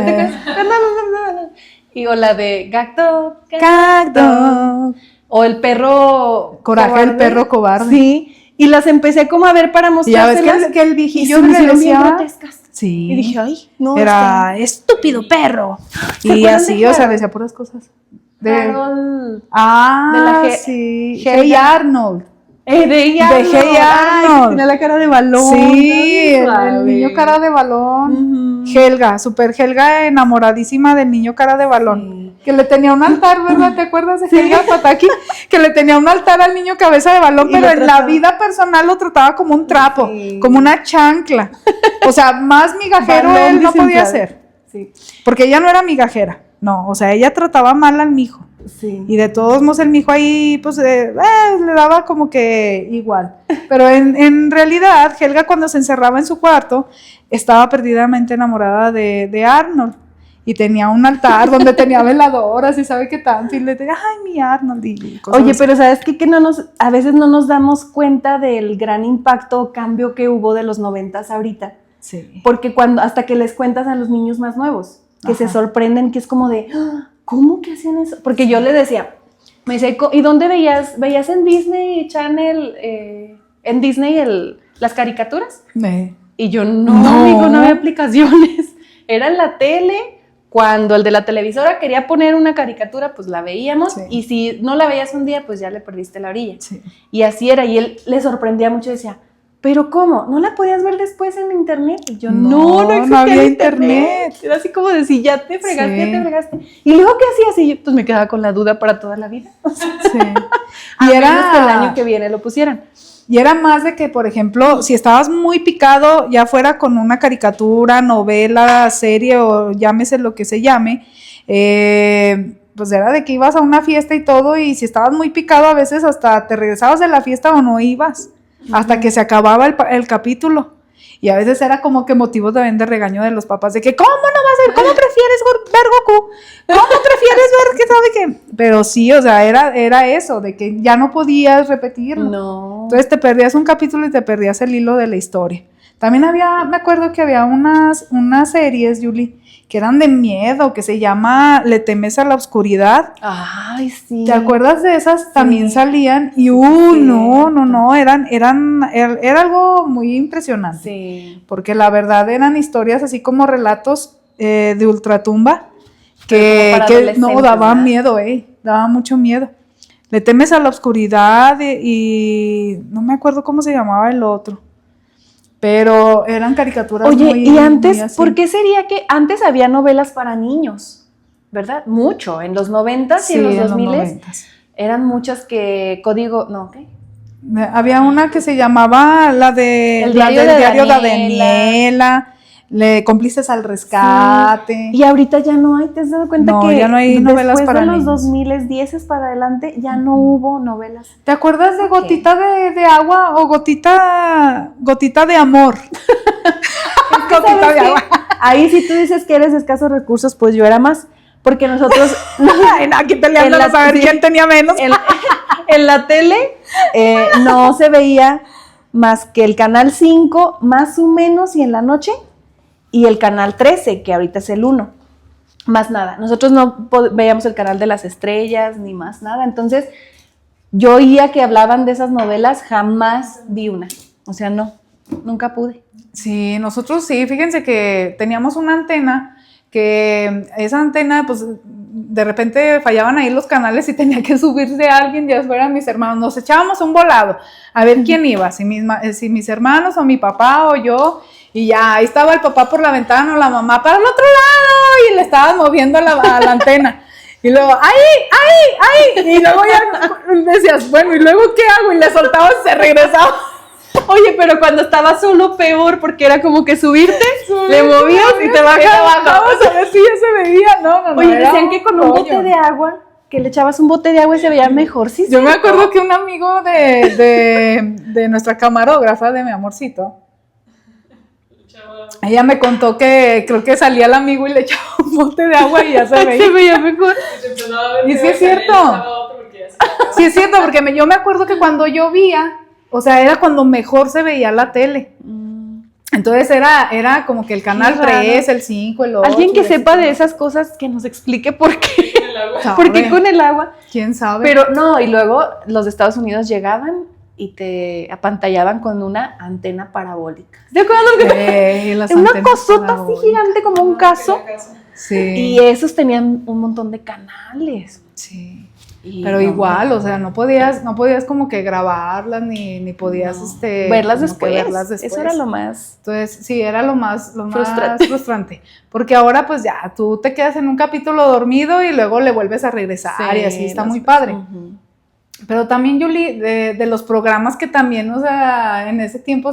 Y o la de Gag Dog. Gag Dog. O el perro... Coraje el perro cobarde. Sí. Y las empecé como a ver para mostrárselas. Ya ves que el viejillo le decía... Sí. Y dije, ay, no. Era estúpido perro. Y así, o sea, decía puras cosas. Carol. Sí. Hey Arnold. De Hey Arnold. Tenía la cara de balón. Sí, el niño cara de balón. Helga, super Helga, enamoradísima del niño cara de balón. Sí. Que le tenía un altar, ¿verdad? ¿Te acuerdas de Helga Pataki? Que le tenía un altar al niño cabeza de balón, pero en la vida personal lo trataba como un trapo, como una chancla. O sea, más migajero balón él no podía ser. Sí. Porque ella no era migajera. No, o sea, ella trataba mal al mijo. Sí. Y de todos modos el mijo ahí, pues, le daba como que igual. Pero en realidad, Helga cuando se encerraba en su cuarto, estaba perdidamente enamorada de Arnold. Y tenía un altar donde tenía veladoras y sabe qué tanto. Y le decía, ay, mi Arnold. Y oye, así. Pero ¿sabes qué? Que a veces no nos damos cuenta del gran impacto o cambio que hubo de los 90s ahorita. Sí. Porque hasta que les cuentas a los niños más nuevos, que se sorprenden, que es como de... ¿Cómo que hacían eso? Porque yo le decía, me dice, ¿y dónde veías? ¿Veías en Disney Channel, en Disney las caricaturas? Y yo, no había aplicaciones. Era en la tele, cuando el de la televisora quería poner una caricatura, pues la veíamos, y si no la veías un día, pues ya le perdiste la orilla. Sí. Y así era, y él le sorprendía mucho, decía, ¿pero cómo? ¿No la podías ver después en internet? Y yo, no había internet. Era así como de, si ya te fregaste, ya te fregaste. ¿Y luego qué hacías? Y yo, pues me quedaba con la duda para toda la vida. Sí. Y era que el año que viene lo pusieran. Y era más de que, por ejemplo, si estabas muy picado, ya fuera con una caricatura, novela, serie o llámese lo que se llame, pues era de que ibas a una fiesta y todo, y si estabas muy picado a veces hasta te regresabas de la fiesta o no ibas. Hasta que se acababa el capítulo. Y a veces era como que motivo también de regaño de los papás, de que ¿cómo no vas a ver? ¿Cómo prefieres ver Goku? ¿Cómo prefieres ver qué sabe qué? Pero sí, o sea, era eso, de que ya no podías repetirlo. No. Entonces te perdías un capítulo y te perdías el hilo de la historia. También me acuerdo que había unas series, Yuli, que eran de miedo, que se llama Le temes a la oscuridad. Ay, sí. ¿Te acuerdas de esas? También salían y no, era algo muy impresionante. Sí. Porque la verdad eran historias así como relatos de ultratumba que no daban miedo, daba mucho miedo. Le temes a la oscuridad y no me acuerdo cómo se llamaba el otro. Pero eran caricaturas. Oye, y antes, ¿por qué sería que antes había novelas para niños? ¿Verdad? Mucho. En los 90s y en los 2000s eran muchas que ¿qué? Había una que se llamaba el diario de Daniela. Cómplices al rescate. Sí. Y ahorita ya no hay, ¿te has dado cuenta que ya no hay novelas para niños? Después de los 2010 para adelante ya no hubo novelas. ¿Te acuerdas de Gotita de agua o Gotita de amor? Gotita de agua. Ahí si tú dices que eres de escasos recursos, pues yo era más, porque nosotros aquí peleando a saber quién tenía menos. En la tele no se veía más que el canal 5, más o menos, y en la noche, y el canal 13, que ahorita es el 1. Más nada. Nosotros no veíamos el canal de las estrellas, ni más nada. Entonces, yo oía que hablaban de esas novelas, jamás vi una. O sea, no, nunca pude. Sí, nosotros sí. Fíjense que teníamos una antena, que esa antena, pues, de repente fallaban ahí los canales y tenía que subirse alguien, ya fueran mis hermanos. Nos echábamos un volado a ver quién iba, si mis hermanos o mi papá o yo. Y ya, ahí estaba el papá por la ventana o la mamá para el otro lado y le estaban moviendo a la antena. Y luego, ¡ay! Y luego ya decías, bueno, ¿y luego qué hago? Y le soltabas y se regresaba. Oye, pero cuando estaba solo peor, porque era como que subirte, le movías y te bajabas. A ver si ya se veía, no. Oye, decían que con un bote de agua, que le echabas un bote de agua y se veía mejor. Sí, yo me acuerdo que un amigo de nuestra camarógrafa, de mi amorcito, ella me contó que creo que salía el amigo y le echaba un bote de agua y ya se veía. Se veía mejor. Y sí es cierto. Sí es cierto, porque yo me acuerdo que cuando llovía, o sea, era cuando mejor se veía la tele. Entonces era como que el canal 3, el 5, el 8. Alguien que sepa de esas cosas que nos explique por qué. ¿Por qué con el agua? ¿Quién sabe? Pero no, y luego los de Estados Unidos llegaban y te apantallaban con una antena parabólica. ¿Te acuerdas? Una cosota así gigante como un caso. Sí. Y esos tenían un montón de canales. Sí. Pero igual, o sea, no podías como que grabarlas ni podías verlas después. Eso era lo más. Entonces, sí, era lo más frustrante. Porque ahora pues ya, tú te quedas en un capítulo dormido y luego le vuelves a regresar y así está muy padre. Pero también, Yuli, de los programas que también, o sea, en ese tiempo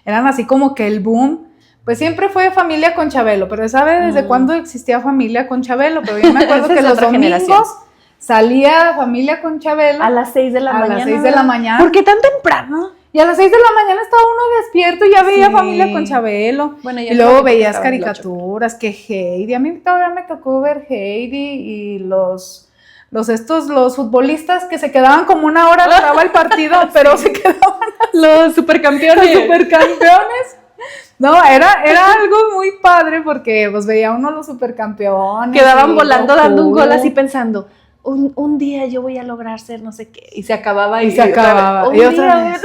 eran así como que el boom. Pues siempre fue Familia con Chabelo, pero ¿sabe desde cuándo existía Familia con Chabelo? Pero yo me acuerdo que los domingos salía Familia con Chabelo. A las 6 de la mañana. A las 6 de la mañana. ¿Por qué tan temprano? Y a las 6 de la mañana estaba uno despierto y ya veía Familia con Chabelo. Bueno, y luego veías caricaturas, que Heidi. A mí todavía me tocó ver Heidi y los futbolistas que se quedaban como una hora, duraba el partido, pero se quedaban los supercampeones. Los supercampeones. No, era algo muy padre porque pues veía uno los supercampeones. Quedaban volando, dando un gol así pensando, un día yo voy a lograr ser no sé qué. Y se acababa y se acababa. Y otra vez.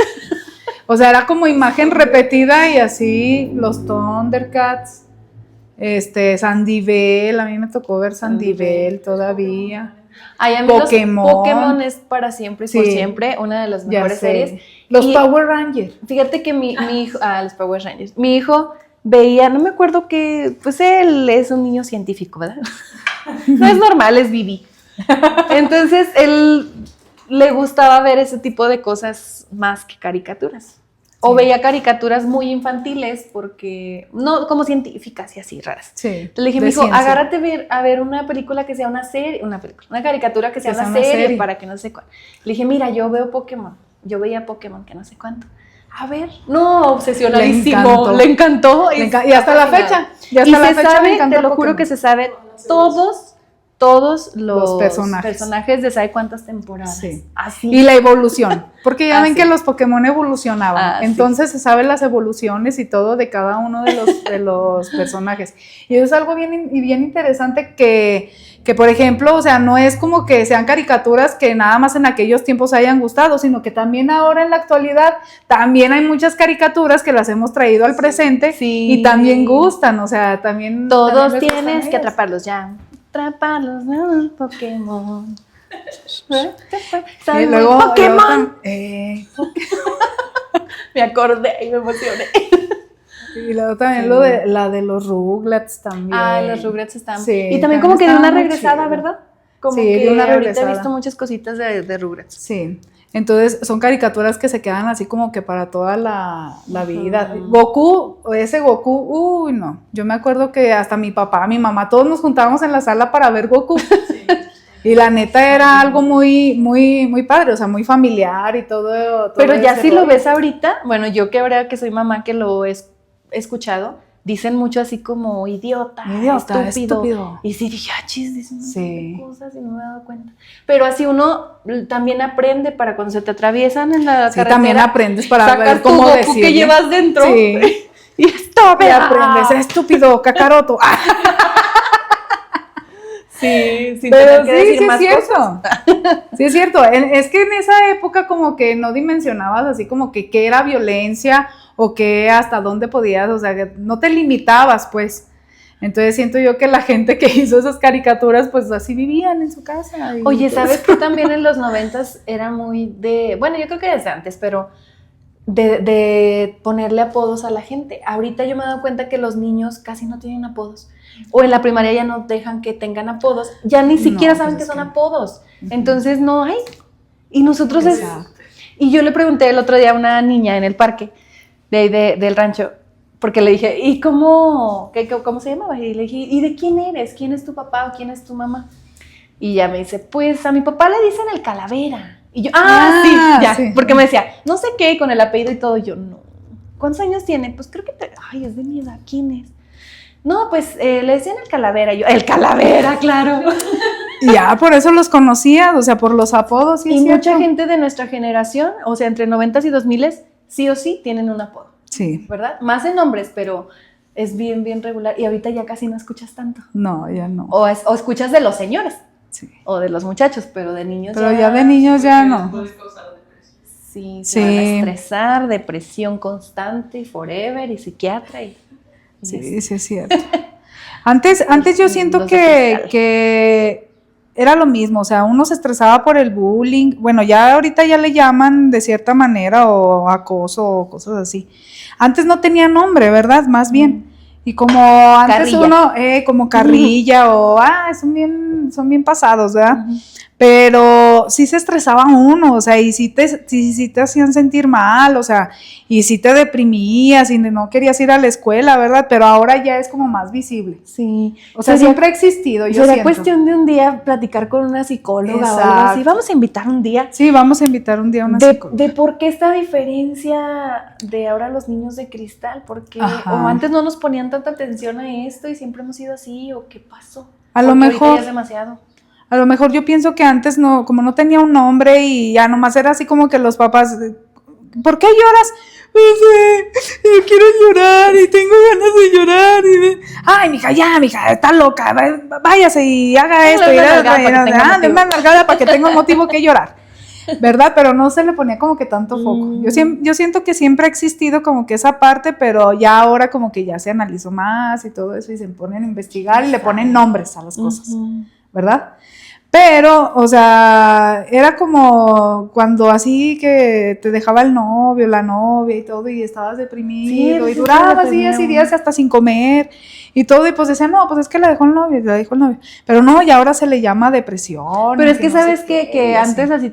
O sea, era como imagen repetida y así los Thundercats, Sandivel, a mí me tocó ver Sandivel todavía. Ay, a mí Pokémon es para siempre y por siempre una de las mejores series. Los Power Rangers. Fíjate que mi hijo, los Power Rangers, mi hijo veía, no me acuerdo que, pues él es un niño científico, ¿verdad? No es normal, es Vivi. Entonces, él le gustaba ver ese tipo de cosas más que caricaturas. O veía caricaturas muy infantiles porque, no, como científicas y así raras. Sí. Entonces le dije, mijo, agárrate a ver una película que sea una serie, una caricatura que sea una serie para que no sé cuál. Le dije, mira, yo veo Pokémon, yo veía Pokémon que no sé cuánto. A ver, no, obsesionadísimo, le encantó. Y hasta la fecha. Y hasta la fecha sabe, te lo juro que se sabe todos los personajes de ¿sabe cuántas temporadas? Sí. Así. Y la evolución, porque ya ven que los Pokémon evolucionaban, entonces se saben las evoluciones y todo de cada uno de los personajes. Y eso es algo bien interesante que, por ejemplo, o sea, no es como que sean caricaturas que nada más en aquellos tiempos hayan gustado, sino que también ahora en la actualidad también hay muchas caricaturas que las hemos traído al presente y también gustan, o sea, también... Todos tienes que atraparlos ya. Atraparlos, ¿no? Pokémon. Y luego, Pokémon. Me acordé y me emocioné. Y luego también la de los Rugrats también. Ah, los Rugrats están. Sí, y también como que de una regresada, ¿verdad? Como que de una ahorita he visto muchas cositas de Rugrats. Sí. Entonces son caricaturas que se quedan así como que para toda la vida. Goku, uy, no. Yo me acuerdo que hasta mi papá, mi mamá, todos nos juntábamos en la sala para ver Goku. Sí. Y la neta era algo muy, muy, muy padre, o sea, muy familiar y todo. Pero ya si lo ves ahorita, bueno, yo que ahora que soy mamá que lo he escuchado, dicen mucho así como idiota, estúpido. Y sí dije, dicen cosas y no me he dado cuenta. Pero así uno también aprende para cuando se te atraviesan en la carretera. También aprendes para ver cómo decirlo. Que llevas dentro. Sí. Y y aprendes, estúpido, cacaroto. Sí, pero sí es cierto. Sí es cierto. Es que en esa época como que no dimensionabas así como que qué era violencia o qué hasta dónde podías, o sea, que no te limitabas, pues. Entonces siento yo que la gente que hizo esas caricaturas, pues así vivían en su casa. Oye, ¿sabes que también en los 90s era muy bueno, yo creo que desde antes, pero de ponerle apodos a la gente? Ahorita yo me he dado cuenta que los niños casi no tienen apodos. O en la primaria ya no dejan que tengan apodos, ya ni siquiera saben que son apodos. Entonces no hay. Y nosotros Y yo le pregunté el otro día a una niña en el parque del rancho, porque le dije, ¿y cómo se llamaba? Y le dije, ¿y de quién eres? ¿Quién es tu papá o quién es tu mamá? Y ella me dice, pues a mi papá le dicen el Calavera. Y yo, sí, ya, sí. Porque me decía, no sé qué, con el apellido y todo. Y yo, no. ¿Cuántos años tiene? Pues creo que, es de mi edad, ¿quién es? No, pues le decían el Calavera. Y yo, el Calavera, claro. Ya, por eso los conocías, o sea, por los apodos. Sí, y mucha gente de nuestra generación, o sea, entre 90s y 2000s, sí o sí tienen un apodo. Sí. ¿Verdad? Más en hombres, pero es bien, bien regular. Y ahorita ya casi no escuchas tanto. No, ya no. O escuchas de los señores. Sí. O de los muchachos, pero de niños pero ya de niños ya no. Sí, se van a estresar, depresión constante, forever, y psiquiatra. Sí, sí es cierto. Antes yo siento que era lo mismo, o sea, uno se estresaba por el bullying, bueno, ya ahorita ya le llaman de cierta manera, o acoso, o cosas así. Antes no tenía nombre, ¿verdad? Más bien. Y como antes carrilla. Uno, como carrilla, o, son bien pasados, ¿verdad? Pero sí se estresaba uno, o sea, y sí te hacían sentir mal, o sea, y sí te deprimías, y no querías ir a la escuela, ¿verdad? Pero ahora ya es como más visible. Sí. O sea, siempre ha existido, yo siento. Cuestión de un día platicar con una psicóloga. Exacto. O algo así. Vamos a invitar un día. Sí, vamos a invitar un día a una psicóloga. De por qué esta diferencia de ahora los niños de cristal, porque o antes no nos ponían tanta atención a esto y siempre hemos sido así, o qué pasó. A lo mejor ya es demasiado. A lo mejor yo pienso que antes no, como no tenía un nombre y ya nomás era así como que los papás, ¿por qué lloras? Pues, yo quiero llorar y tengo ganas de llorar. Ay, mija, está loca, váyase y haga esto. Denme una nalgada para que tenga un motivo que llorar, ¿verdad? Pero no se le ponía como que tanto foco. Yo siento que siempre ha existido como que esa parte, pero ya ahora como que ya se analizó más y todo eso y se ponen a investigar y le ponen nombres a las cosas, ¿verdad? Pero, o sea, era como cuando así que te dejaba el novio, la novia y todo, y estabas deprimido, sí, y durabas días y días hasta sin comer y todo, y pues decían, no, pues es que la dejó el novio, pero no, y ahora se le llama depresión. Pero es que no sabes que antes así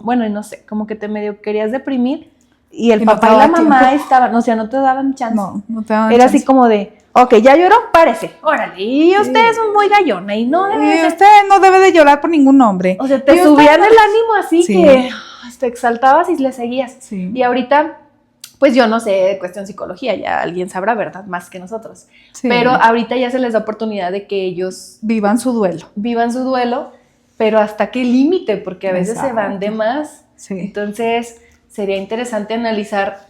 bueno, no sé, como que te medio querías deprimir, y el papá y la mamá estaban, o sea, no te daban chance. No te daban Era chance. Así como de, ok, ya lloró, párese, órale, y usted es muy gallona y no debe usted no debe de llorar por ningún hombre. O sea, te subían el ánimo así que te exaltabas y le seguías. Sí. Y ahorita, pues yo no sé de cuestión psicología, ya alguien sabrá, ¿verdad? Más que nosotros. Sí. Pero ahorita ya se les da oportunidad de que ellos vivan su duelo, pero ¿hasta qué límite? Porque a veces se van de más. Sí. Entonces, sería interesante analizar,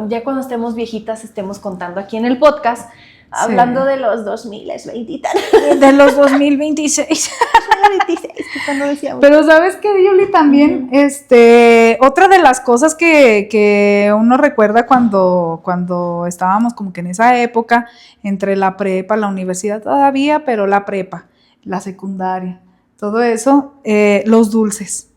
ya cuando estemos viejitas, estemos contando aquí en el podcast, hablando de los 2020 y tal. De los 2026. Pero ¿sabes qué, Yuli? También, otra de las cosas que uno recuerda cuando estábamos como que en esa época, entre la prepa, la universidad todavía, pero la prepa, la secundaria, todo eso, los dulces.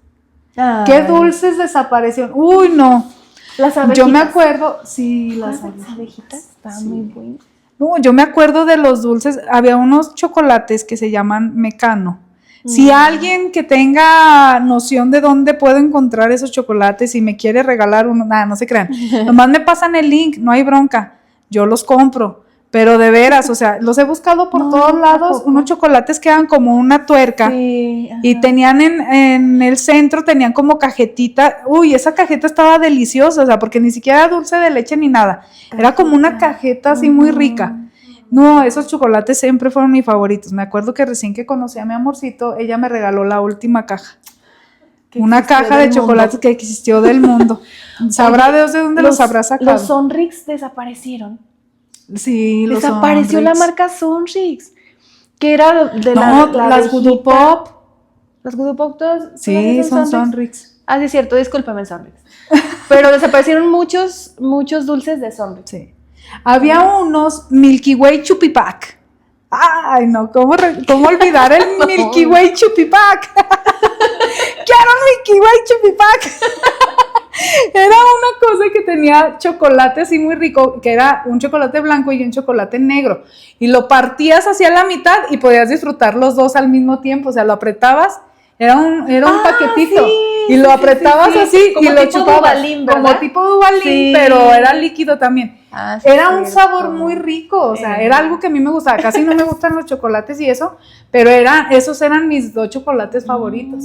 Ay. ¿Qué dulces desaparecieron? Uy, no. Las abejitas. Yo me acuerdo, sí, las abejitas estaban muy buenas. No, yo me acuerdo de los dulces, había unos chocolates que se llaman Mecano. Si alguien que tenga noción de dónde puedo encontrar esos chocolates y me quiere regalar uno, no se crean, nomás me pasan el link, no hay bronca, yo los compro. Pero de veras, o sea, los he buscado por todos lados, unos chocolates que eran como una tuerca, y tenían en el centro, tenían como cajetita, esa cajeta estaba deliciosa, o sea, porque ni siquiera era dulce de leche ni nada, era como una cajeta así muy rica. No, esos chocolates siempre fueron mis favoritos. Me acuerdo que recién que conocí a mi amorcito, ella me regaló la última caja. Una caja de chocolates que existió del mundo. Sabrá Dios de dónde los habrá sacado. Los Sonrix desaparecieron. Sí, los desapareció Sonrix. La marca Sonrix, que era de las Voodoo Pop. Las Voodoo Pop todas. Sí, son Sonrix. Sí, es cierto, discúlpame, Sonrix. Pero desaparecieron muchos dulces de Sonrix. Sí. Había unos Milky Way Chupipac. Ay, no, ¿cómo olvidar el Milky Way Chupipac? ¡Quiero un Milky Way Chupipac! Era una cosa que tenía chocolate así muy rico, que era un chocolate blanco y un chocolate negro, y lo partías hacia la mitad y podías disfrutar los dos al mismo tiempo, o sea, lo apretabas, era un paquetito, sí. y lo apretabas así como y lo tipo chupabas. Duvalín, ¿verdad? Como tipo Duvalín, Sí. pero era líquido también. Sí, Era un cierto. sabor muy rico, o sea, era algo que a mí me gustaba. Casi no me gustan los chocolates y eso, pero esos eran mis 2 chocolates favoritos.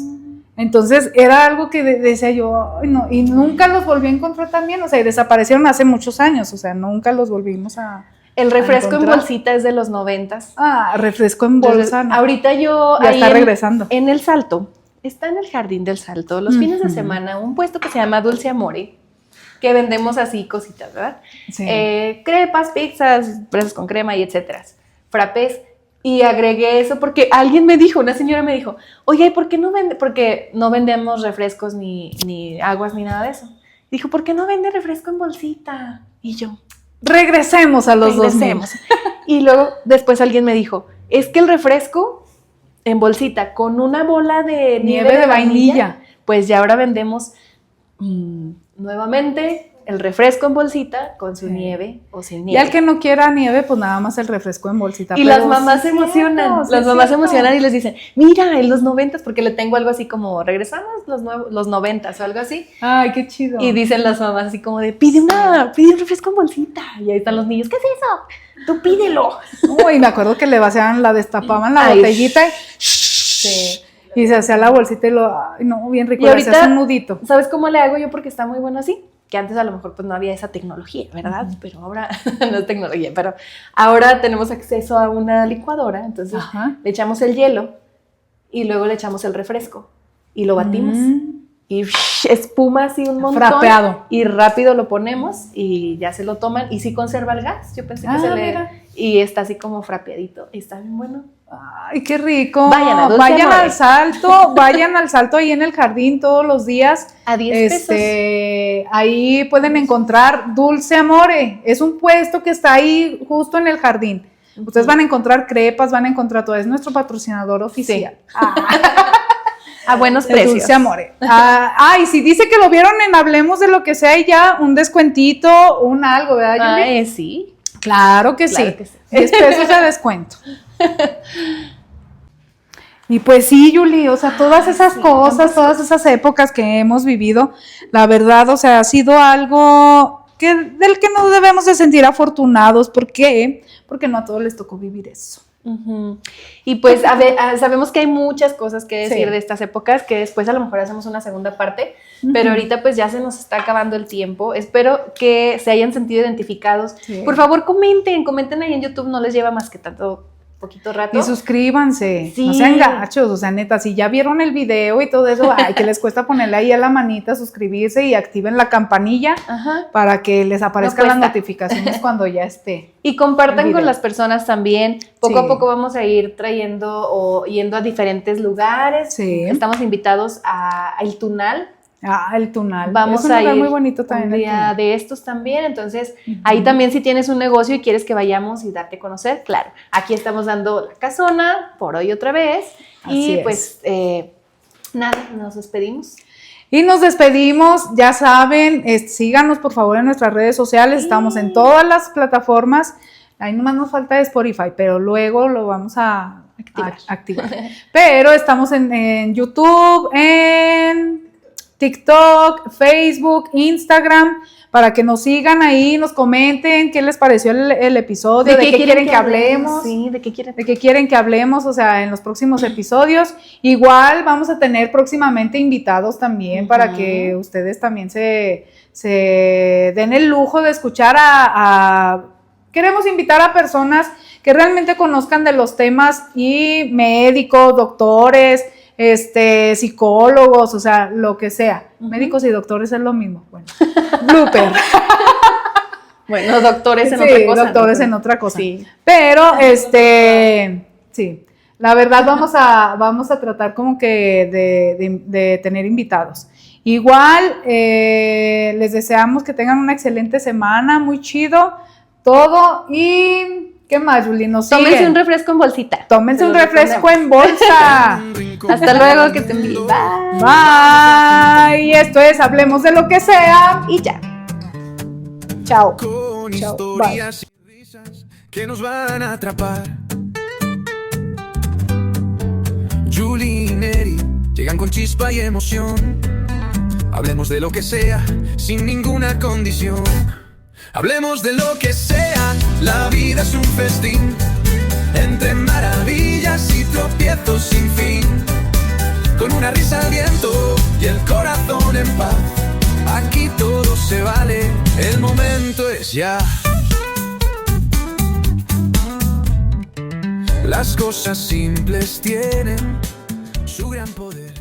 Entonces era algo que decía yo, "Ay, no", y nunca los volví a encontrar también, o sea, y desaparecieron hace muchos años, o sea, nunca los volvimos a El refresco en encontrar. bolsita es de los 90s. Refresco en bolsa, ¿no? Ahorita yo Ya ahí está regresando. En el Salto, está en el Jardín del Salto, los fines de semana, un puesto que se llama Dulce Amore, que vendemos así cositas, ¿verdad? Sí. Crepas, pizzas, fresas con crema y etcétera, frappés. Y agregué eso porque alguien me dijo, una señora me dijo, oye, ¿por qué no vende? Porque no vendemos refrescos ni aguas ni nada de eso. Dijo, ¿por qué no vende refresco en bolsita? Y yo, Regresemos a los 2000. regresemos. Y luego después alguien me dijo, es que el refresco en bolsita con una bola de nieve de vainilla, pues ya ahora vendemos nuevamente el refresco en bolsita con su nieve o sin nieve. Y al que no quiera nieve, pues nada más el refresco en bolsita. Y pero las mamás sí se es emocionan, cierto, sí las es mamás se cierto. emocionan y les dicen, mira, en los 90s, porque le tengo algo así como, regresamos los 90s o algo así. Ay, qué chido. Y dicen las mamás así como de, pide un refresco en bolsita. Y ahí están los niños, ¿qué es eso? Tú pídelo. Uy, me acuerdo que le vaciaban, la destapaban la Ay, botellita Sí. y se hacía la bolsita y ay, no, bien rico, Y le ahorita, hacías un nudito. ¿sabes cómo le hago yo? Porque está muy bueno así. Que antes a lo mejor pues no había esa tecnología, ¿verdad? Pero ahora, no es tecnología, pero ahora tenemos acceso a una licuadora, entonces Ajá. le echamos el hielo y luego le echamos el refresco y lo batimos. Y espuma así un montón. Frapeado. Y rápido lo ponemos y ya se lo toman. Y sí conserva el gas. Yo pensé que se le... Mira. Y está así como frapeadito. Y está bien bueno. Ay, qué rico. Vayan a Dulce Vayan Amore. al Salto, vayan al Salto ahí en el jardín todos los días. A 10 pesos. Ahí pueden encontrar Dulce Amore. Es un puesto que está ahí justo en el jardín. Ustedes van a encontrar crepas, van a encontrar todo. Es nuestro patrocinador oficial. A buenos El precios. Dulce Amore. Y si dice que lo vieron en Hablemos de lo que sea y ya, un descuentito, un algo, ¿verdad, Yuli? Sí. Claro que Claro sí. que sí. 10 pesos de descuento. Y pues sí, Yuli, o sea, todas esas cosas, todas esas épocas que hemos vivido, la verdad, o sea, ha sido algo del que nos debemos de sentir afortunados. ¿Por qué? Porque no a todos les tocó vivir eso. Uh-huh. Y pues sabemos que hay muchas cosas que decir Sí. de estas épocas, que después a lo mejor hacemos una segunda parte, pero ahorita pues ya se nos está acabando el tiempo. Espero que se hayan sentido identificados. Sí. Por favor, comenten ahí en YouTube, no les lleva más que poquito rato. Y suscríbanse, Sí. no sean gachos, o sea, neta, si ya vieron el video y todo eso, que les cuesta ponerle ahí a la manita, suscribirse y activen la campanilla Ajá. para que les aparezcan las cuesta. notificaciones cuando ya esté. Y compartan el con video. las personas también. Poco Sí. a poco vamos a ir trayendo o yendo a diferentes lugares. Sí. Estamos invitados a El Tunal. El Tunal. Vamos es un a lugar ir muy bonito también. un el día Tunal. de estos también, entonces ahí también si tienes un negocio y quieres que vayamos y darte a conocer, claro, aquí estamos dando la casona por hoy otra vez. Así Y es. pues nada, nos despedimos. Y nos despedimos, ya saben, síganos por favor en nuestras redes sociales, estamos en todas las plataformas, ahí nomás nos falta Spotify, pero luego lo vamos a activar. Pero estamos en YouTube, en TikTok, Facebook, Instagram, para que nos sigan ahí, nos comenten qué les pareció el episodio, de qué quieren que hablemos. Sí, de qué quieren. De qué quieren que hablemos, o sea, en los próximos episodios. Igual vamos a tener próximamente invitados también para que ustedes también se den el lujo de escuchar queremos invitar a personas que realmente conozcan de los temas y médicos, doctores, psicólogos, o sea, lo que sea. Médicos y doctores es lo mismo. Bueno, blooper. Bueno, doctores en Sí, otra cosa. doctores ¿no? en otra cosa. Sí. Pero, sí, la verdad vamos a tratar como que de tener invitados. Igual, les deseamos que tengan una excelente semana, muy chido, todo. Y, ¿qué más, Juli? Nos Tómense siguen. un refresco en bolsita. Tómense Se un los refresco recomendamos. en bolsa. Hasta luego, que estén bien. Bye. Bye. Y esto es Hablemos de lo que sea. Y ya. Chao. Con Chao, historias y risas que nos van a atrapar. Julie y Neri llegan con chispa y emoción. Hablemos de lo que sea, sin ninguna condición. Hablemos de lo que sea, la vida es un festín, entre maravillas y tropiezos sin fin. Con una risa al viento y el corazón en paz, aquí todo se vale, el momento es ya. Las cosas simples tienen su gran poder.